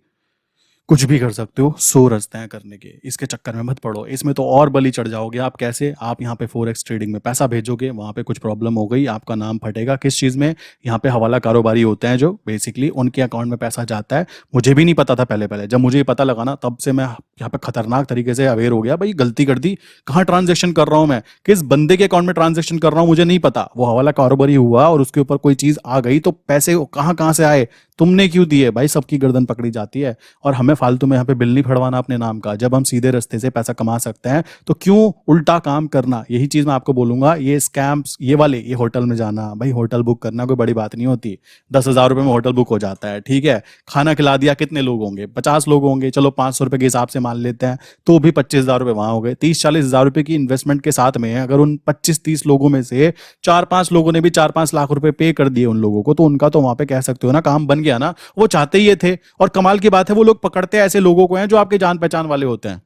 कुछ भी कर सकते हो, 100 रास्ते हैं करने के, इसके चक्कर में मत पड़ो। इसमें तो और बली चढ़ जाओगे आप। कैसे? आप यहाँ पे फॉरेक्स ट्रेडिंग में पैसा भेजोगे, वहां पे कुछ प्रॉब्लम हो गई, आपका नाम फटेगा। किस चीज में? यहाँ पे हवाला कारोबारी होते हैं जो बेसिकली उनके अकाउंट में पैसा जाता है। मुझे भी नहीं पता था पहले पहले, जब मुझे ये पता लगा ना तब से मैं यहाँ पे खतरनाक तरीके से अवेयर हो गया। भाई गलती कर दी, कहाँ ट्रांजेक्शन कर रहा हूँ मैं, किस बंदे के अकाउंट में ट्रांजेक्शन कर रहा हूँ मुझे नहीं पता। वो हवाला कारोबारी हुआ और उसके ऊपर कोई चीज आ गई तो पैसे कहाँ कहाँ से आए, तुमने क्यों दिए? भाई सबकी गर्दन पकड़ी जाती है। और हमें फालतू में यहाँ पे बिल नहीं फड़वाना अपने नाम का। जब हम सीधे रास्ते से पैसा कमा सकते हैं तो क्यों उल्टा काम करना? यही चीज मैं आपको बोलूंगा। ये स्कैम्स ये वाले, ये होटल में जाना, भाई होटल बुक करना कोई बड़ी बात नहीं होती। 10,000 रुपए में होटल बुक हो जाता है, ठीक है। खाना खिला दिया, कितने लोग होंगे? 50 लोग होंगे, चलो 500 रुपए के हिसाब से मान लेते हैं, तो भी 25,000 रुपए वहां हो गए। 30-40,000 रुपए की इन्वेस्टमेंट के साथ में अगर उन 25-30 लोगों में से 4-5 लोगों ने भी 4-5 लाख रुपए पे कर दिए उन लोगों को, तो उनका तो वहां पे कह सकते हो ना काम बन गया ना। वो चाहते ही ये थे। और कमाल की बात है, वो लोग पकड़ते ऐसे लोगों को हैं जो आपके जान पहचान वाले होते हैं।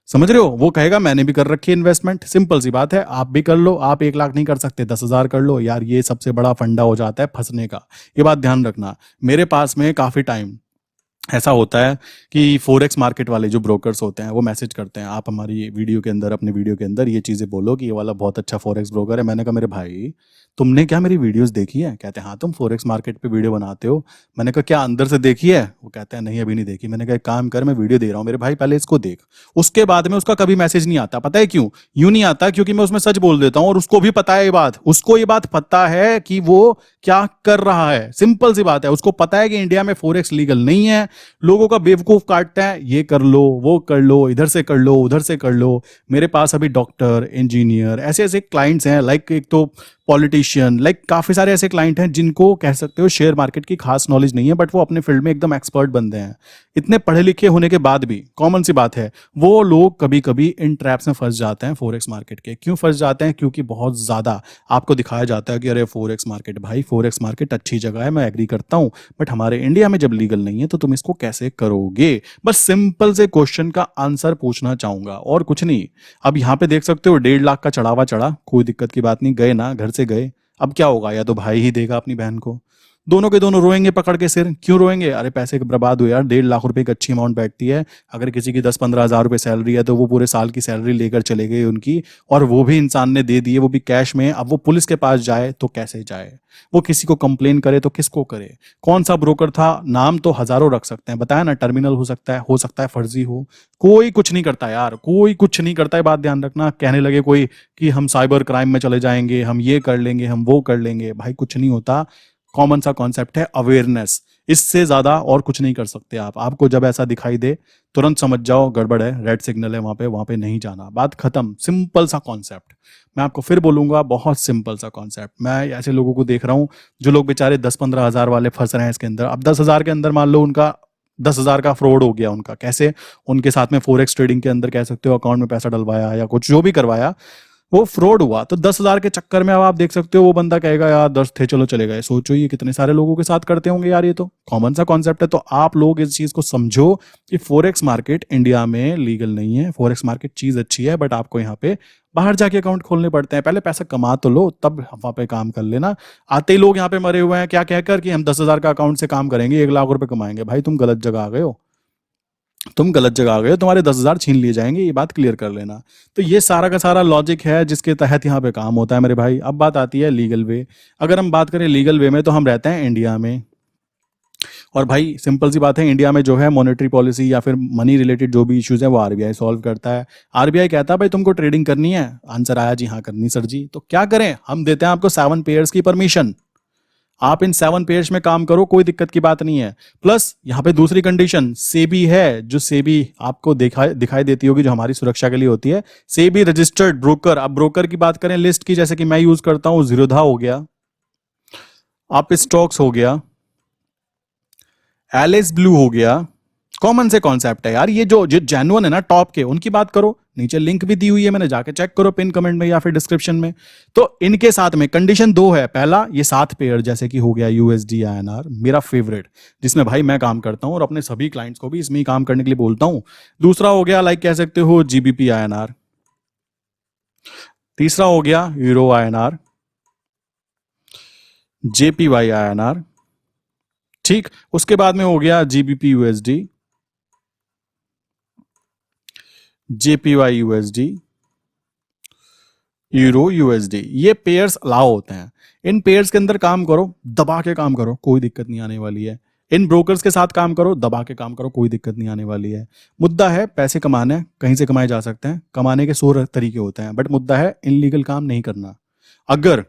समझ रहे हो? वो कहेगा मैंने भी कर रखी है इन्वेस्टमेंट। सिंपल सी बात है, आप भी कर लो। आप 1 लाख नहीं कर सकते, 10,000 कर लो यार। ये सबसे बड़ा फंडा हो जाता है फंसने का। ये बात ध्यान रखना। मेरे पास में काफी टाइम ऐसा होता है कि फोरेक्स मार्केट वाले जो ब्रोकर्स होते हैं वो मैसेज करते हैं, आप हमारी वीडियो के अंदर, अपने वीडियो के अंदर ये चीज़ें बोलो कि ये वाला बहुत अच्छा फोरेक्स ब्रोकर है। मैंने कहा मेरे भाई तुमने क्या मेरी वीडियोस देखी है? कहते हैं हाँ तुम फोरेक्स मार्केट पे वीडियो बनाते हो। मैंने कहा क्या अंदर से देखी है? वो कहते हैं नहीं अभी नहीं देखी। मैंने कहा एक काम कर, मैं वीडियो दे रहा हूँ मेरे भाई, पहले इसको देख, उसके बाद में उसका कभी मैसेज नहीं आता। पता है क्यों? यूं नहीं आता क्योंकि मैं उसमें सच बोल देता हूँ, और उसको भी पता है ये बात। उसको ये बात पता है कि वो क्या कर रहा है। सिंपल सी बात है, उसको पता है कि इंडिया में फोरेक्स लीगल नहीं है। लोगों का बेवकूफ काटते हैं, ये कर लो, वो कर लो, इधर से कर लो, उधर से कर लो। मेरे पास अभी डॉक्टर, इंजीनियर, ऐसे ऐसे क्लाइंट्स हैं, लाइक एक तो पॉलिटिशियन, लाइक काफी सारे ऐसे क्लाइंट हैं जिनको कह सकते हो शेयर मार्केट की खास नॉलेज नहीं है, बट वो अपने फील्ड में एकदम एक्सपर्ट बंदे हैं। इतने पढ़े लिखे होने के बाद भी, कॉमन सी बात है, वो लोग कभी कभी इन ट्रैप्स में फंस जाते हैं फोरेक्स मार्केट के। क्यों फंस जाते हैं? क्योंकि बहुत ज्यादा आपको दिखाया जाता है कि अरे फोरेक्स मार्केट, भाई फोरेक्स मार्केट अच्छी जगह है, मैं एग्री करता हूं, बट हमारे इंडिया में जब लीगल नहीं है तो तुम इसको कैसे करोगे? बस सिंपल से क्वेश्चन का आंसर पूछना चाहूंगा, और कुछ नहीं। अब यहाँ पे देख सकते हो 1.5 लाख का चढ़ावा चढ़ा, कोई दिक्कत की बात नहीं, गए ना, घर से गए। अब क्या होगा? या तो भाई ही देगा अपनी बहन को, दोनों के दोनों रोएंगे पकड़ के सिर। क्यों रोएंगे? अरे पैसे बर्बाद हुए यार। 1.5 लाख रुपए की अच्छी अमाउंट बैठती है। अगर किसी की 10-15 हजार रुपए सैलरी है तो वो पूरे साल की सैलरी लेकर चले गए उनकी, और वो भी इंसान ने दे दिए, वो भी कैश में। अब वो पुलिस के पास जाए तो कैसे जाए? वो किसी को कंप्लेन करे तो किसको करे? कौन सा ब्रोकर था? नाम तो हजारों रख सकते हैं, बताया ना, टर्मिनल हो सकता है फर्जी हो। कोई कुछ नहीं करता यार, कोई कुछ नहीं करता है। बात ध्यान रखना। कहने लगे कोई कि हम साइबर क्राइम में चले जाएंगे, हम ये कर लेंगे, हम वो कर लेंगे, भाई कुछ नहीं होता। कॉमन सा कॉन्सेप्ट है अवेयरनेस, इससे ज्यादा और कुछ नहीं कर सकते आप। आपको जब ऐसा दिखाई दे तुरंत समझ जाओ गड़बड़ है, रेड सिग्नल है, वहां पे नहीं जाना। बात खत्म। सिंपल सा कॉन्सेप्ट। मैं आपको फिर बोलूंगा, बहुत सिंपल सा कॉन्सेप्ट। मैं ऐसे लोगों को देख रहा हूं जो लोग बेचारे 10-15 हजार वाले फंस रहे हैं इसके अंदर। अब 10,000 के अंदर मान लो उनका 10,000 का फ्रॉड हो गया उनका। कैसे? उनके साथ में फोरेक्स ट्रेडिंग के अंदर कह सकते हो अकाउंट में पैसा डलवाया या कुछ जो भी करवाया, वो फ्रॉड हुआ। तो 10,000 के चक्कर में अब आप देख सकते हो वो बंदा कहेगा यार 10 थे चलो चले गए। सोचो ये कितने सारे लोगों के साथ करते होंगे यार। ये तो कॉमन सा कॉन्सेप्ट है। तो आप लोग इस चीज को समझो कि फोरेक्स मार्केट इंडिया में लीगल नहीं है। फोरेक्स मार्केट चीज अच्छी है, बट आपको यहाँ पे बाहर जाके अकाउंट खोलने पड़ते हैं। पहले पैसा कमा तो लो, तब वहां पे काम कर लेना। आते ही लोग यहाँ पे मरे हुए हैं क्या कहकर कि हम 10,000 का अकाउंट से काम करेंगे, 1 लाख रुपए कमाएंगे। भाई तुम गलत जगह आ गए हो। तुम गलत जगह आ गए हो, तुम्हारे 10,000 छीन लिए जाएंगे, ये बात क्लियर कर लेना। तो ये सारा का सारा लॉजिक है जिसके तहत यहाँ पे काम होता है मेरे भाई। अब बात आती है लीगल वे। अगर हम बात करें लीगल वे में, तो हम रहते हैं इंडिया में, और भाई सिंपल सी बात है, इंडिया में जो है मॉनेटरी पॉलिसी या फिर मनी रिलेटेड जो भी इश्यूज है वो आरबीआई सॉल्व करता है। आरबीआई कहता है भाई तुमको ट्रेडिंग करनी है, आंसर आया जी हाँ करनी सर जी, तो क्या करें, हम देते हैं आपको 7 पेयर्स की परमिशन। आप इन 7 पेयर्स में काम करो, कोई दिक्कत की बात नहीं है। प्लस यहाँ पे दूसरी कंडीशन सेबी है, जो सेबी आपको दिखाई दिखाई देती होगी, जो हमारी सुरक्षा के लिए होती है। SEBI registered broker. अब ब्रोकर की बात करें लिस्ट की, जैसे कि मैं यूज करता हूं, जीरोधा हो गया, आप स्टॉक्स हो गया, एलिस ब्लू हो गया। कॉमन से कॉन्सेप्ट है यार, ये जो जेन्युइन है ना टॉप के, उनकी बात करो। नीचे लिंक भी दी हुई है, मैंने जाके चेक करो पिन कमेंट में या फिर डिस्क्रिप्शन में। तो इनके साथ में कंडीशन 2 है। पहला, ये 7 पेयर, जैसे कि हो गया यूएसडी आईएनआर, मेरा फेवरेट, जिसमें भाई मैं काम करता हूं और अपने सभी क्लाइंट्स को भी इसमें ही काम करने के लिए बोलता हूं। दूसरा हो गया लाइक कह सकते हो जीबीपी आईएनआर। तीसरा हो गया यूरो आईएनआर, जेपीवाई आईएनआर। ठीक, उसके बाद में हो गया GBP USD, JPY USD, euro USD. ये पेयर्स अलाउ होते हैं। इन पेयर्स के अंदर काम करो, दबा के काम करो, कोई दिक्कत नहीं आने वाली है। इन ब्रोकर्स के साथ काम करो, दबा के काम करो, कोई दिक्कत नहीं आने वाली है। मुद्दा है पैसे कमाने हैं, कहीं से कमाए जा सकते हैं, कमाने के 100 तरीके होते हैं, बट मुद्दा है इनलीगल काम नहीं करना। अगर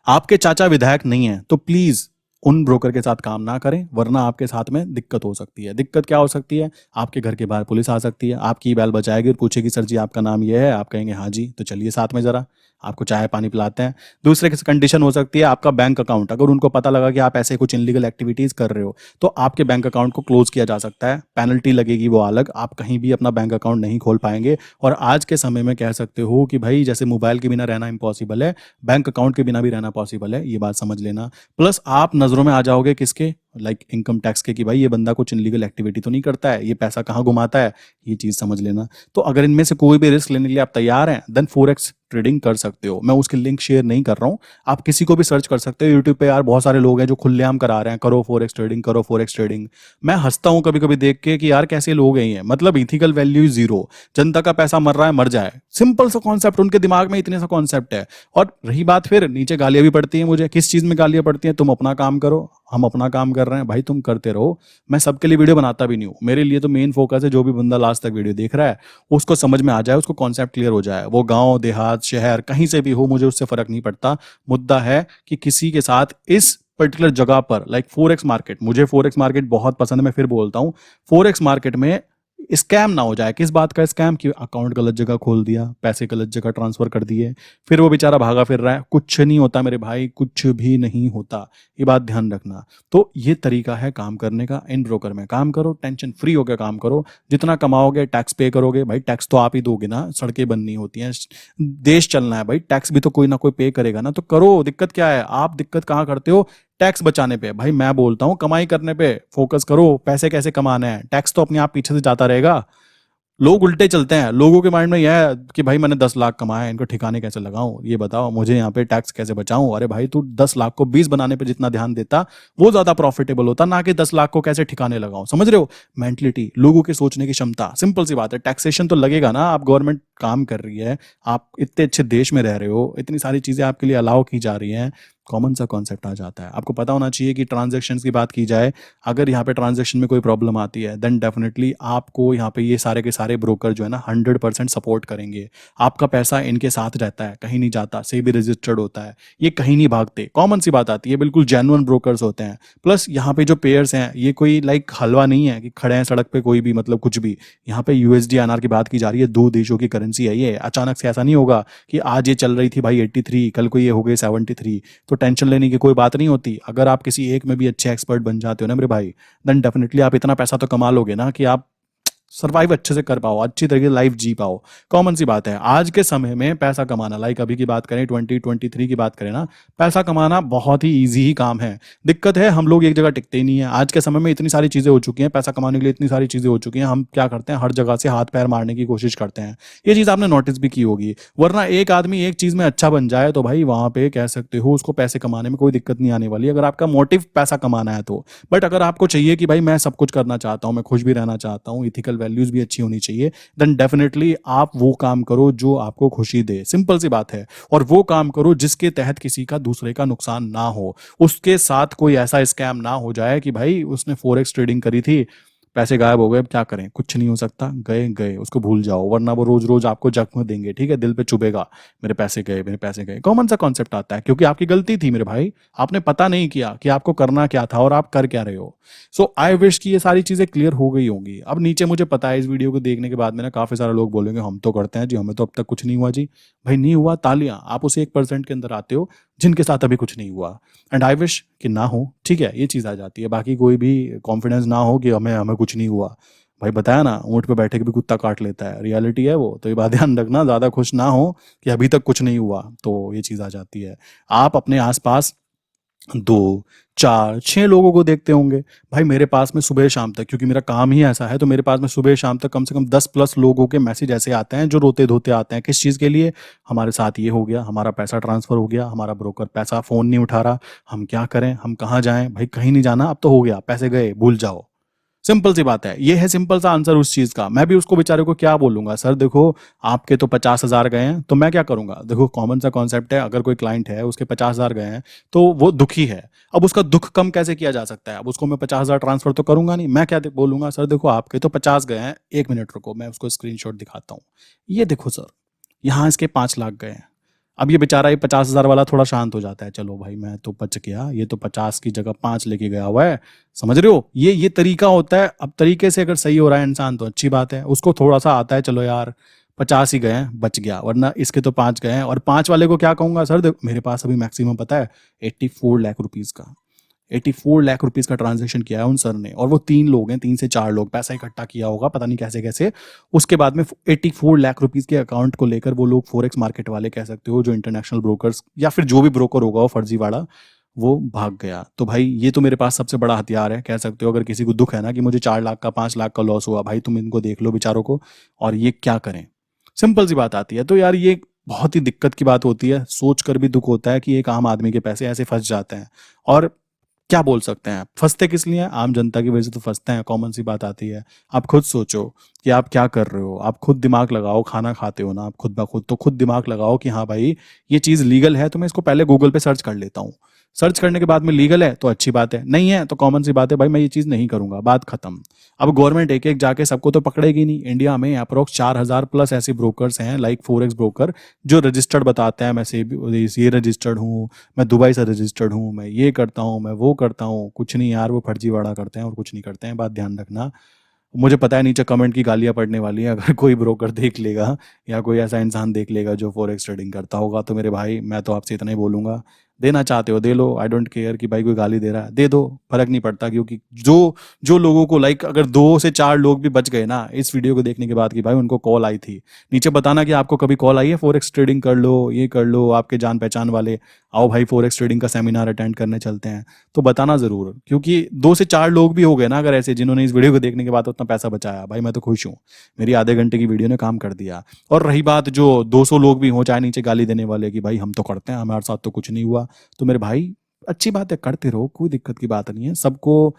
आपके चाचा विधायक नहीं है तो प्लीज उन ब्रोकर के साथ काम ना करें, वरना आपके साथ में दिक्कत हो सकती है। दिक्कत क्या हो सकती है, आपके घर के बाहर पुलिस आ सकती है, आपकी बैल बचाएगी और पूछेगी सर जी आपका नाम ये है, आप कहेंगे हाँ जी, तो चलिए साथ में जरा आपको चाय पानी पिलाते हैं। दूसरे की कंडीशन हो सकती है आपका बैंक अकाउंट, अगर उनको पता लगा कि आप ऐसे कुछ इनलीगल एक्टिविटीज कर रहे हो तो आपके बैंक अकाउंट को क्लोज किया जा सकता है। पेनल्टी लगेगी वो अलग, आप कहीं भी अपना बैंक अकाउंट नहीं खोल पाएंगे। और आज के समय में कह सकते हो कि भाई जैसे मोबाइल के बिना रहना इम्पॉसिबल है, बैंक अकाउंट के बिना भी रहना पॉसिबल है, ये बात समझ लेना। प्लस आप नजरों में आ जाओगे किसके, लाइक इनकम टैक्स के, कि भाई ये बंदा कुछ इनलीगल एक्टिविटी तो नहीं करता है, ये पैसा कहाँ घुमाता है, ये चीज समझ लेना। तो अगर इनमें से कोई भी रिस्क लेने के लिए आप तैयार हैं, देन फोरेक्स ट्रेडिंग कर सकते हो। मैं उसकी लिंक शेयर नहीं कर रहा हूँ, आप किसी को भी सर्च कर सकते हो यूट्यूब पे। यार बहुत सारे लोग हैं जो खुलेआम करा रहे हैं, करो फोरेक्स ट्रेडिंग, करो फोरेक्स ट्रेडिंग। मैं हंसता हूँ कभी कभी देख के कि यार कैसे लोग हैं ये, मतलब इथिकल वैल्यू जीरो, जनता का पैसा मर रहा है मर जाए, सिंपल सा कॉन्सेप्ट, उनके दिमाग में इतने सा कॉन्सेप्ट है। और रही बात, फिर नीचे गालियां भी पड़ती हैं मुझे। किस चीज में गालियां पड़ती हैं, तुम अपना काम करो, हम अपना काम कर रहे हैं, भाई तुम करते रहो। मैं सबके लिए वीडियो बनाता भी नहीं हूँ, मेरे लिए तो मेन फोकस है जो भी बंदा लास्ट तक वीडियो देख रहा है उसको समझ में आ जाए, उसको कॉन्सेप्ट क्लियर हो जाए। वो गांव देहात शहर कहीं से भी हो, मुझे उससे फर्क नहीं पड़ता। मुद्दा है कि किसी के साथ इस पर्टिकुलर जगह पर, लाइक फोरेक्स मार्केट, मुझे फोरेक्स मार्केट बहुत पसंद है, मैं फिर बोलता हूँ, फोरेक्स मार्केट में स्कैम ना हो जाए। किस बात का स्कैम, कि अकाउंट गलत जगह खोल दिया, पैसे गलत जगह ट्रांसफर कर दिए, फिर वो बेचारा भागा फिर रहा है। कुछ नहीं होता मेरे भाई, कुछ भी नहीं होता, ये बात ध्यान रखना। तो ये तरीका है काम करने का। इन ब्रोकर में काम करो, टेंशन फ्री होकर काम करो, जितना कमाओगे टैक्स पे करोगे। भाई टैक्स तो आप ही दोगे ना, सड़कें बननी होती हैं, देश चलना है, भाई टैक्स भी तो कोई ना कोई पे करेगा ना, तो करो। दिक्कत क्या है, आप दिक्कत कहाँ करते हो, टैक्स बचाने पे। भाई मैं बोलता हूं कमाई करने पे फोकस करो, पैसे कैसे कमाने हैं, टैक्स तो अपने आप पीछे से जाता रहेगा। लोग उल्टे चलते हैं, लोगों के माइंड में यह है कि भाई मैंने 10 लाख कमाए, इनको ठिकाने कैसे लगाऊं, ये बताओ मुझे, यहाँ पे टैक्स कैसे बचाऊं। अरे भाई तू 10 लाख को 20 बनाने पे जितना ध्यान देता वो ज्यादा प्रॉफिटेबल होता, ना कि 10 लाख को कैसे ठिकाने लगाऊं। समझ रहे हो, मेंटलिटी, लोगों के सोचने की क्षमता। सिंपल सी बात है, टैक्सेशन तो लगेगा ना, आप गवर्नमेंट काम कर रही है, आप इतने अच्छे देश में रह रहे हो, इतनी सारी चीजें आपके लिए अलाउ की जा रही हैं, कॉमन सा कॉन्सेप्ट आ जाता है। आपको पता होना चाहिए कि ट्रांजैक्शंस की बात की जाए, अगर यहाँ पे ट्रांजैक्शन में कोई प्रॉब्लम आती है देन डेफिनेटली आपको यहाँ पे ये सारे के सारे ब्रोकर जो है ना 100% सपोर्ट करेंगे। आपका पैसा इनके साथ रहता है, कहीं नहीं जाता, सेबी रजिस्टर्ड होता है, ये कहीं नहीं भागते। कॉमन सी बात आती है, बिल्कुल जेन्युइन ब्रोकर्स होते हैं। प्लस यहाँ पे जो पेयर्स हैं ये कोई लाइक हलवा नहीं है कि खड़े हैं सड़क पे कोई भी, मतलब कुछ भी। यहाँ पे यूएसडी आईएनआर की बात की जा रही है, 2 देशों की करेंसी है ये। अचानक से ऐसा नहीं होगा कि आज ये चल रही थी भाई 83, कल को ये हो गई 73, तो टेंशन लेने की कोई बात नहीं होती। अगर आप किसी एक में भी अच्छे एक्सपर्ट बन जाते हो ना मेरे भाई, देन डेफिनेटली आप इतना पैसा तो कमा लोगे ना कि आप सर्वाइव अच्छे से कर पाओ, अच्छी तरीके से लाइफ जी पाओ। कॉमन सी बात है, आज के समय में पैसा कमाना, लाइक अभी की बात करें 2023 की बात करें ना, पैसा कमाना बहुत ही इजी ही काम है। दिक्कत है हम लोग एक जगह टिकते ही नहीं है। आज के समय में इतनी सारी चीजें हो चुकी हैं, पैसा कमाने के लिए इतनी सारी चीजें हो चुकी हैं, हम क्या करते हैं, हर जगह से हाथ पैर मारने की कोशिश करते हैं। ये चीज आपने नोटिस भी की होगी। वरना एक आदमी एक चीज में अच्छा बन जाए तो भाई वहां पे कह सकते हो उसको पैसे कमाने में कोई दिक्कत नहीं आने वाली, अगर आपका मोटिव पैसा कमाना है तो। बट अगर आपको चाहिए कि भाई मैं सब कुछ करना चाहता हूँ, मैं खुश भी रहना चाहता हूँ, इथिकल वैल्यूज भी अच्छी होनी चाहिए, देन डेफिनेटली आप वो काम करो जो आपको खुशी दे, सिंपल सी बात है। और वो काम करो जिसके तहत किसी का दूसरे का नुकसान ना हो, उसके साथ कोई ऐसा स्कैम ना हो जाए कि भाई उसने फॉरेक्स ट्रेडिंग करी थी, पैसे गायब हो गए, अब क्या करें, कुछ नहीं हो सकता, गए गए, उसको भूल जाओ, वरना वो रोज रोज आपको जख्म देंगे, ठीक है, दिल पे चुभेगा, मेरे पैसे गए, मेरे पैसे गए। कॉमन सा कॉन्सेप्ट आता है, क्योंकि आपकी गलती थी मेरे भाई, आपने पता नहीं किया कि आपको करना क्या था और आप कर क्या रहे हो। सो आई विश कि ये सारी चीजें क्लियर हो गई होंगी। अब नीचे मुझे पता है इस वीडियो को देखने के बाद में ना काफी सारे लोग बोलेंगे हम तो करते हैं जी, हमें तो अब तक कुछ नहीं हुआ जी। भाई नहीं हुआ, तालियां, आप उसे 1% के अंदर आते हो जिनके साथ अभी कुछ नहीं हुआ। एंड आई विश कि ना हो, ठीक है, ये चीज आ जाती है। बाकी कोई भी कॉन्फिडेंस ना हो कि हमें हमें कुछ नहीं हुआ। भाई बताया ना, ऊंट पे बैठे के भी कुत्ता काट लेता है, रियलिटी है वो, तो ये बात ध्यान रखना, ज्यादा खुश ना हो कि अभी तक कुछ नहीं हुआ, तो ये चीज आ जाती है। आप अपने आसपास 2, 4, 6 लोगों को देखते होंगे। भाई मेरे पास में सुबह शाम तक, क्योंकि मेरा काम ही ऐसा है, तो मेरे पास में सुबह शाम तक कम से कम 10+ लोगों के मैसेज ऐसे आते हैं जो रोते धोते आते हैं। किस चीज़ के लिए? हमारे साथ ये हो गया, हमारा पैसा ट्रांसफर हो गया, हमारा ब्रोकर पैसा फ़ोन नहीं उठा रहा, हम क्या करें, हम कहाँ जाएं। भाई कहीं नहीं जाना, अब तो हो गया, पैसे गए, भूल जाओ, सिंपल सी बात है। ये है सिंपल सा आंसर उस चीज का। मैं भी उसको बेचारे को क्या बोलूंगा, सर देखो आपके तो 50,000 गए हैं, तो मैं क्या करूंगा। देखो कॉमन सा कॉन्सेप्ट है, अगर कोई क्लाइंट है उसके 50,000 गए हैं तो वो दुखी है। अब उसका दुख कम कैसे किया जा सकता है? अब उसको मैं 50,000 ट्रांसफर तो करूंगा नहीं, मैं क्या बोलूंगा, सर देखो आपके तो 50 गए हैं, 1 मिनट रुको, मैं उसको स्क्रीनशॉट दिखाता हूँ, ये देखो सर, यहाँ इसके 5 लाख गए हैं। अब ये बेचारा ये 50,000 वाला थोड़ा शांत हो जाता है, चलो भाई मैं तो बच गया, ये तो 50 की जगह 5 लेके गया हुआ है, समझ रहे हो, ये तरीका होता है। अब तरीके से अगर सही हो रहा है इंसान तो अच्छी बात है, उसको थोड़ा सा आता है, चलो यार 50 ही गए हैं, बच गया, वरना इसके तो 5 गए हैं। और 5 वाले को क्या कहूंगा, सर देखो मेरे पास अभी मैक्सिमम पता है 84 लाख रुपीज का, 84 लाख रुपीज का ट्रांजेक्शन किया है उन सर ने, और वो 3 लोग हैं, 3 से 4 लोग, पैसा इकट्ठा किया होगा पता नहीं कैसे कैसे। उसके बाद में 84 लाख रुपीज के अकाउंट को लेकर वो लोग फॉरेक्स मार्केट वाले कह सकते हो, जो इंटरनेशनल ब्रोकर्स या फिर जो भी ब्रोकर होगा वो फर्जी वाला, वो भाग गया। तो भाई ये तो मेरे पास सबसे बड़ा हथियार है, कह सकते हो। अगर किसी को दुख है ना कि मुझे 4 लाख का 5 लाख का लॉस हुआ, भाई तुम इनको देख लो बेचारों को, और ये क्या करें, सिंपल सी बात आती है। तो यार ये बहुत ही दिक्कत की बात होती है, सोच कर भी दुख होता है कि एक आम आदमी के पैसे ऐसे फंस जाते हैं। और क्या बोल सकते हैं, फंसते किस लिए हैं? आम जनता की वजह से तो फंसते हैं, कॉमन सी बात आती है। आप खुद सोचो कि आप क्या कर रहे हो, आप खुद दिमाग लगाओ, खाना खाते हो ना आप खुद ब खुद, तो खुद दिमाग लगाओ कि हाँ भाई ये चीज़ लीगल है तो मैं इसको पहले गूगल पे सर्च कर लेता हूँ। सर्च करने के बाद में लीगल है तो अच्छी बात है, नहीं है तो कॉमन सी बात है भाई मैं ये चीज़ नहीं करूंगा, बात खत्म। अब गवर्नमेंट एक एक जाके सबको तो पकड़ेगी नहीं। इंडिया में अप्रोक्स 4,000+ ऐसे ब्रोकर्स हैं, लाइक फॉरेक्स ब्रोकर, जो रजिस्टर्ड बताते हैं, मैं से ये रजिस्टर्ड हूँ, मैं दुबई से रजिस्टर्ड हूँ, मैं ये करता हूँ, मैं वो करता हूँ। कुछ नहीं यार, वो फर्जीवाड़ा करते हैं और कुछ नहीं करते हैं, बात ध्यान रखना। मुझे पता है नीचे कमेंट की गालियां पड़ने वाली हैं, अगर कोई ब्रोकर देख लेगा या कोई ऐसा इंसान देख लेगा जो फॉरेक्स ट्रेडिंग करता होगा, तो मेरे भाई मैं तो आपसे इतना ही बोलूंगा, देना चाहते हो दे लो, आई डोंट केयर कि भाई कोई गाली दे रहा है, दे दो, फर्क नहीं पड़ता। क्योंकि जो जो लोगों को, लाइक अगर 2 से 4 लोग भी बच गए ना इस वीडियो को देखने के बाद कि भाई उनको कॉल आई थी, नीचे बताना कि आपको कभी कॉल आई है फॉरेक्स ट्रेडिंग कर लो, ये कर लो, आपके जान पहचान वाले, आओ भाई फॉरेक्स ट्रेडिंग का सेमिनार अटेंड करने चलते हैं, तो बताना जरूर। क्योंकि 2 से 4 लोग भी हो गए ना अगर ऐसे, जिन्होंने इस वीडियो को देखने के बाद उतना पैसा बचाया, भाई मैं तो खुश हूँ, मेरी आधे घंटे की वीडियो ने काम कर दिया। और रही बात जो 200 लोग भी हो चाहे नीचे गाली देने वाले कि भाई हम तो करते हैं, हमारे साथ तो कुछ नहीं हुआ, तो मेरे भाई अच्छी बात है, करते रहो, कोई दिक्कत की बात नहीं है। सबको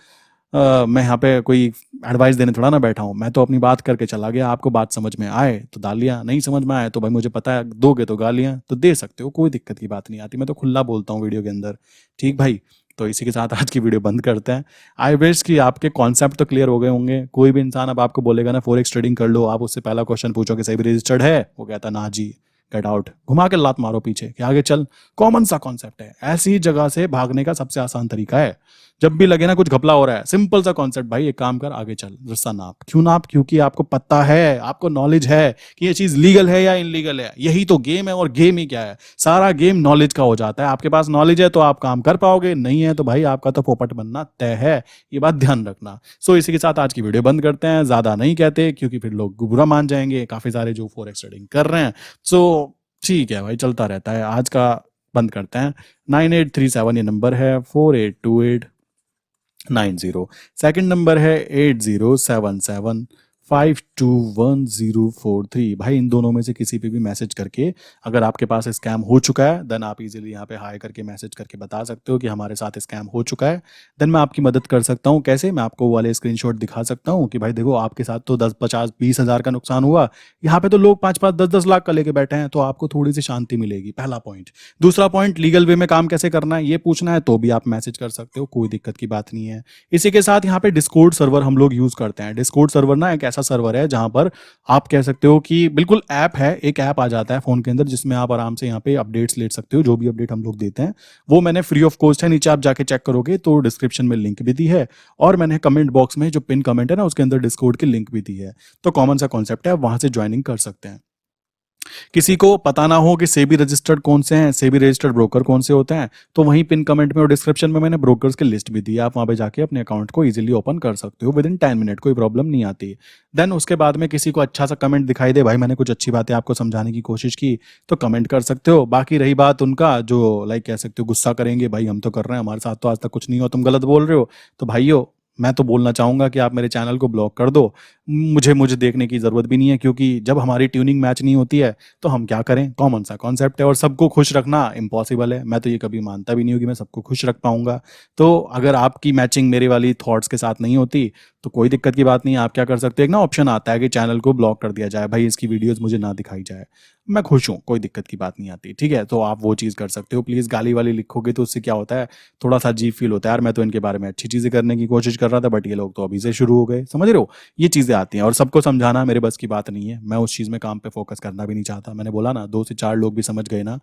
मैं यहाँ पे कोई एडवाइस देने थोड़ा ना बैठा हूँ, मैं तो अपनी बात करके चला गया। आपको बात समझ में आए तो दालियाँ, नहीं समझ में आए तो भाई मुझे पता है दोगे तो गालियाँ तो दे सकते हो, कोई दिक्कत की बात नहीं आती, मैं तो खुला बोलता हूँ वीडियो के अंदर, ठीक भाई। तो इसी के साथ आज की वीडियो बंद करते हैं। आई विश कि आपके कॉन्सेप्ट तो क्लियर हो गए होंगे। कोई भी इंसान अब आपको बोलेगा ना फॉरेक्स ट्रेडिंग कर लो, आप उससे पहला क्वेश्चन पूछो कि सही रजिस्टर्ड है, वो कहता ना जी, गेट आउट, घुमा के लात मारो पीछे कि आगे चल। कॉमन सा कॉन्सेप्ट है, ऐसी जगह से भागने का सबसे आसान तरीका है। जब भी लगे ना कुछ घपला हो रहा है, सिंपल सा कॉन्सेप्ट, भाई एक काम कर, आगे चल, रास्ता नाप। क्यों नाप? क्योंकि आपको पता है, आपको नॉलेज है कि ये चीज लीगल है या इनलीगल है। यही तो गेम है, और गेम ही क्या है, सारा गेम नॉलेज का हो जाता है। आपके पास नॉलेज है तो आप काम कर पाओगे, नहीं है तो भाई आपका तो पोपट बनना तय है, ये बात ध्यान रखना। सो इसी के साथ आज की वीडियो बंद करते हैं, ज्यादा नहीं कहते क्योंकि फिर लोग बुरा मान जाएंगे, काफी सारे जो फॉरेक्स ट्रेडिंग कर रहे हैं। सो ठीक है भाई, चलता रहता है, आज का बंद करते हैं। 9837 ये नंबर है, 482890। सेकंड नंबर है 8077 521043। भाई इन दोनों में से किसी पे भी मैसेज करके अगर आपके पास स्कैम हो चुका है देन आप इजीली यहाँ पे हाई करके मैसेज करके बता सकते हो कि हमारे साथ स्कैम हो चुका है। देन मैं आपकी मदद कर सकता हूँ। कैसे? मैं आपको वो वाले स्क्रीनशॉट दिखा सकता हूँ कि भाई देखो आपके साथ तो 10 50 20 हज़ार का नुकसान हुआ, यहाँ पे तो लोग 5 5 10 10 लाख का लेके बैठे हैं, तो आपको थोड़ी सी शांति मिलेगी। पहला पॉइंट। दूसरा पॉइंट, लीगल वे में काम कैसे करना है ये पूछना है तो भी आप मैसेज कर सकते हो, कोई दिक्कत की बात नहीं है। इसी के साथ यहाँ पे डिस्कॉर्ड सर्वर हम लोग यूज करते हैं। डिस्कॉर्ड सर्वर ना एक ऐसा सर्वर है जहां पर आप कह सकते हो कि बिल्कुल ऐप है, एक ऐप आ जाता है फोन के अंदर जिसमें आप आराम से यहाँ पे अपडेट्स ले सकते हो। जो भी अपडेट हम लोग देते हैं वो मैंने फ्री ऑफ कॉस्ट है, नीचे आप जाके चेक करोगे तो डिस्क्रिप्शन में लिंक भी दी है, और मैंने कमेंट बॉक्स में जो पिन कमेंट है ना उसके अंदर डिस्कॉर्ड की लिंक भी दी है। तो कॉमन सा कॉन्सेप्ट है, वहां से ज्वाइनिंग कर सकते हैं। किसी को पता ना हो कि सेबी रजिस्टर्ड कौन से हैं, सेबी रजिस्टर्ड ब्रोकर कौन से होते हैं, तो वहीं पिन कमेंट में और डिस्क्रिप्शन में मैंने ब्रोकर्स की लिस्ट भी दी है। आप वहां पे जाके अपने अकाउंट को इजीली ओपन कर सकते हो विद इन 10 मिनट, कोई प्रॉब्लम नहीं आती। देन उसके बाद में किसी को अच्छा सा कमेंट दिखाई दे, भाई मैंने कुछ अच्छी बातें आपको समझाने की कोशिश की, तो कमेंट कर सकते हो। बाकी रही बात उनका जो लाइक कह सकते हो गुस्सा करेंगे, भाई हम तो कर रहे हैं, हमारे साथ तो आज तक कुछ नहीं हुआ, तुम गलत बोल रहे हो, तो भाइयों मैं तो बोलना चाहूंगा कि आप मेरे चैनल को ब्लॉक कर दो। मुझे देखने की जरूरत भी नहीं है, क्योंकि जब हमारी ट्यूनिंग मैच नहीं होती है तो हम क्या करें, कॉमन सा कॉन्सेप्ट है। और सबको खुश रखना इम्पॉसिबल है, मैं तो ये कभी मानता भी नहीं हूँ कि मैं सबको खुश रख पाऊंगा। तो अगर आपकी मैचिंग मेरे वाली थॉट्स के साथ नहीं होती तो कोई दिक्कत की बात नहीं है। आप क्या कर सकते हैं, एक ना ऑप्शन आता है कि चैनल को ब्लॉक कर दिया जाए, भाई इसकी वीडियोस मुझे ना दिखाई जाए, मैं खुश हूँ, कोई दिक्कत की बात नहीं आती, ठीक है। तो आप वो चीज़ कर सकते हो। प्लीज़ गाली वाली लिखोगे तो उससे क्या होता है, थोड़ा सा अजीब फील होता है, यार मैं तो इनके बारे में अच्छी चीज़ें करने की कोशिश कर रहा था बट ये लोग तो अभी से शुरू हो गए, समझ रहे हो। ये चीज़ें आती हैं और सबको समझाना मेरे बस की बात नहीं है, मैं उस चीज़ में काम पे फोकस करना भी नहीं चाहता। मैंने बोला ना, 2 से 4 लोग भी समझ गए ना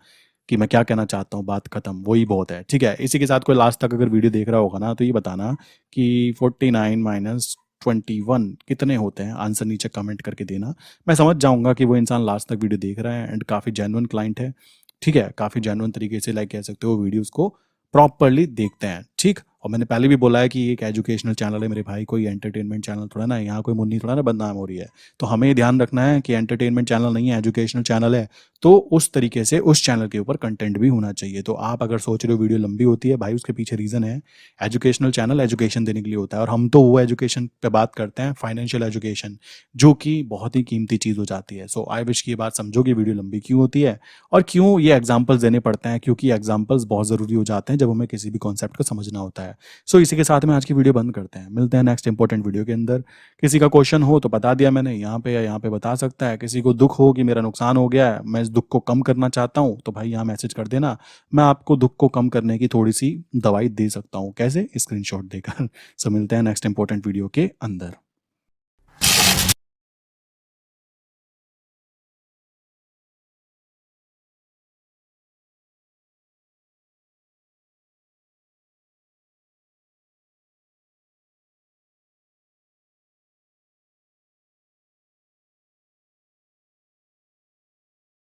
कि मैं क्या कहना चाहता हूँ, बात खत्म, वही बहुत है, ठीक है। इसी के साथ कोई लास्ट तक अगर वीडियो देख रहा होगा ना तो ये बताना कि 49 - 21 कितने होते हैं, आंसर नीचे कमेंट करके देना। मैं समझ जाऊंगा कि वो इंसान लास्ट तक वीडियो देख रहा है एंड काफ़ी जेन्युइन क्लाइंट है, ठीक है, काफ़ी जेन्युइन तरीके से लाइक कह सकते हो वीडियोस को प्रॉपरली देखते हैं, ठीक। और मैंने पहले भी बोला है कि ये एक एजुकेशनल चैनल है मेरे भाई, कोई एंटरटेनमेंट चैनल थोड़ा ना है, यहाँ कोई मुन्नी थोड़ा ना बदनाम हो रही है। तो हमें ये ध्यान रखना है कि एंटरटेनमेंट चैनल नहीं है, एजुकेशनल चैनल है, तो उस तरीके से उस चैनल के ऊपर कंटेंट भी होना चाहिए। तो आप अगर सोच रहे हो वीडियो लंबी होती है, भाई उसके पीछे रीज़न है। एजुकेशनल चैनल एजुकेशन देने के लिए होता है, और हम तो वो एजुकेशन पे बात करते हैं, फाइनेंशियल एजुकेशन, जो कि बहुत ही कीमती चीज़ हो जाती है। सो आई विश की ये बात समझो कि वीडियो लंबी क्यों होती है और क्यों ये एग्जाम्पल्स देने पड़ते हैं, क्योंकि एग्जाम्पल्स बहुत ज़रूरी हो जाते हैं जब हमें किसी भी कॉन्सेप्ट को समझना होता है। सो इसी के साथ में आज की वीडियो बंद करते हैं, मिलते हैं नेक्स्ट इंपॉर्टेंट वीडियो के अंदर। किसी का क्वेश्चन हो तो बता दिया मैंने, यहाँ पे या यहाँ पे बता सकता है। किसी को दुख हो कि मेरा नुकसान हो गया है, मैं इस दुख को कम करना चाहता हूँ, तो भाई यहाँ मैसेज कर देना, मैं आपको दुख को कम करने की थोड़ी सी दवाई दे सकता हूँ। कैसे? स्क्रीनशॉट देकर। सो मिलते हैं नेक्स्ट इंपॉर्टेंट वीडियो के अंदर।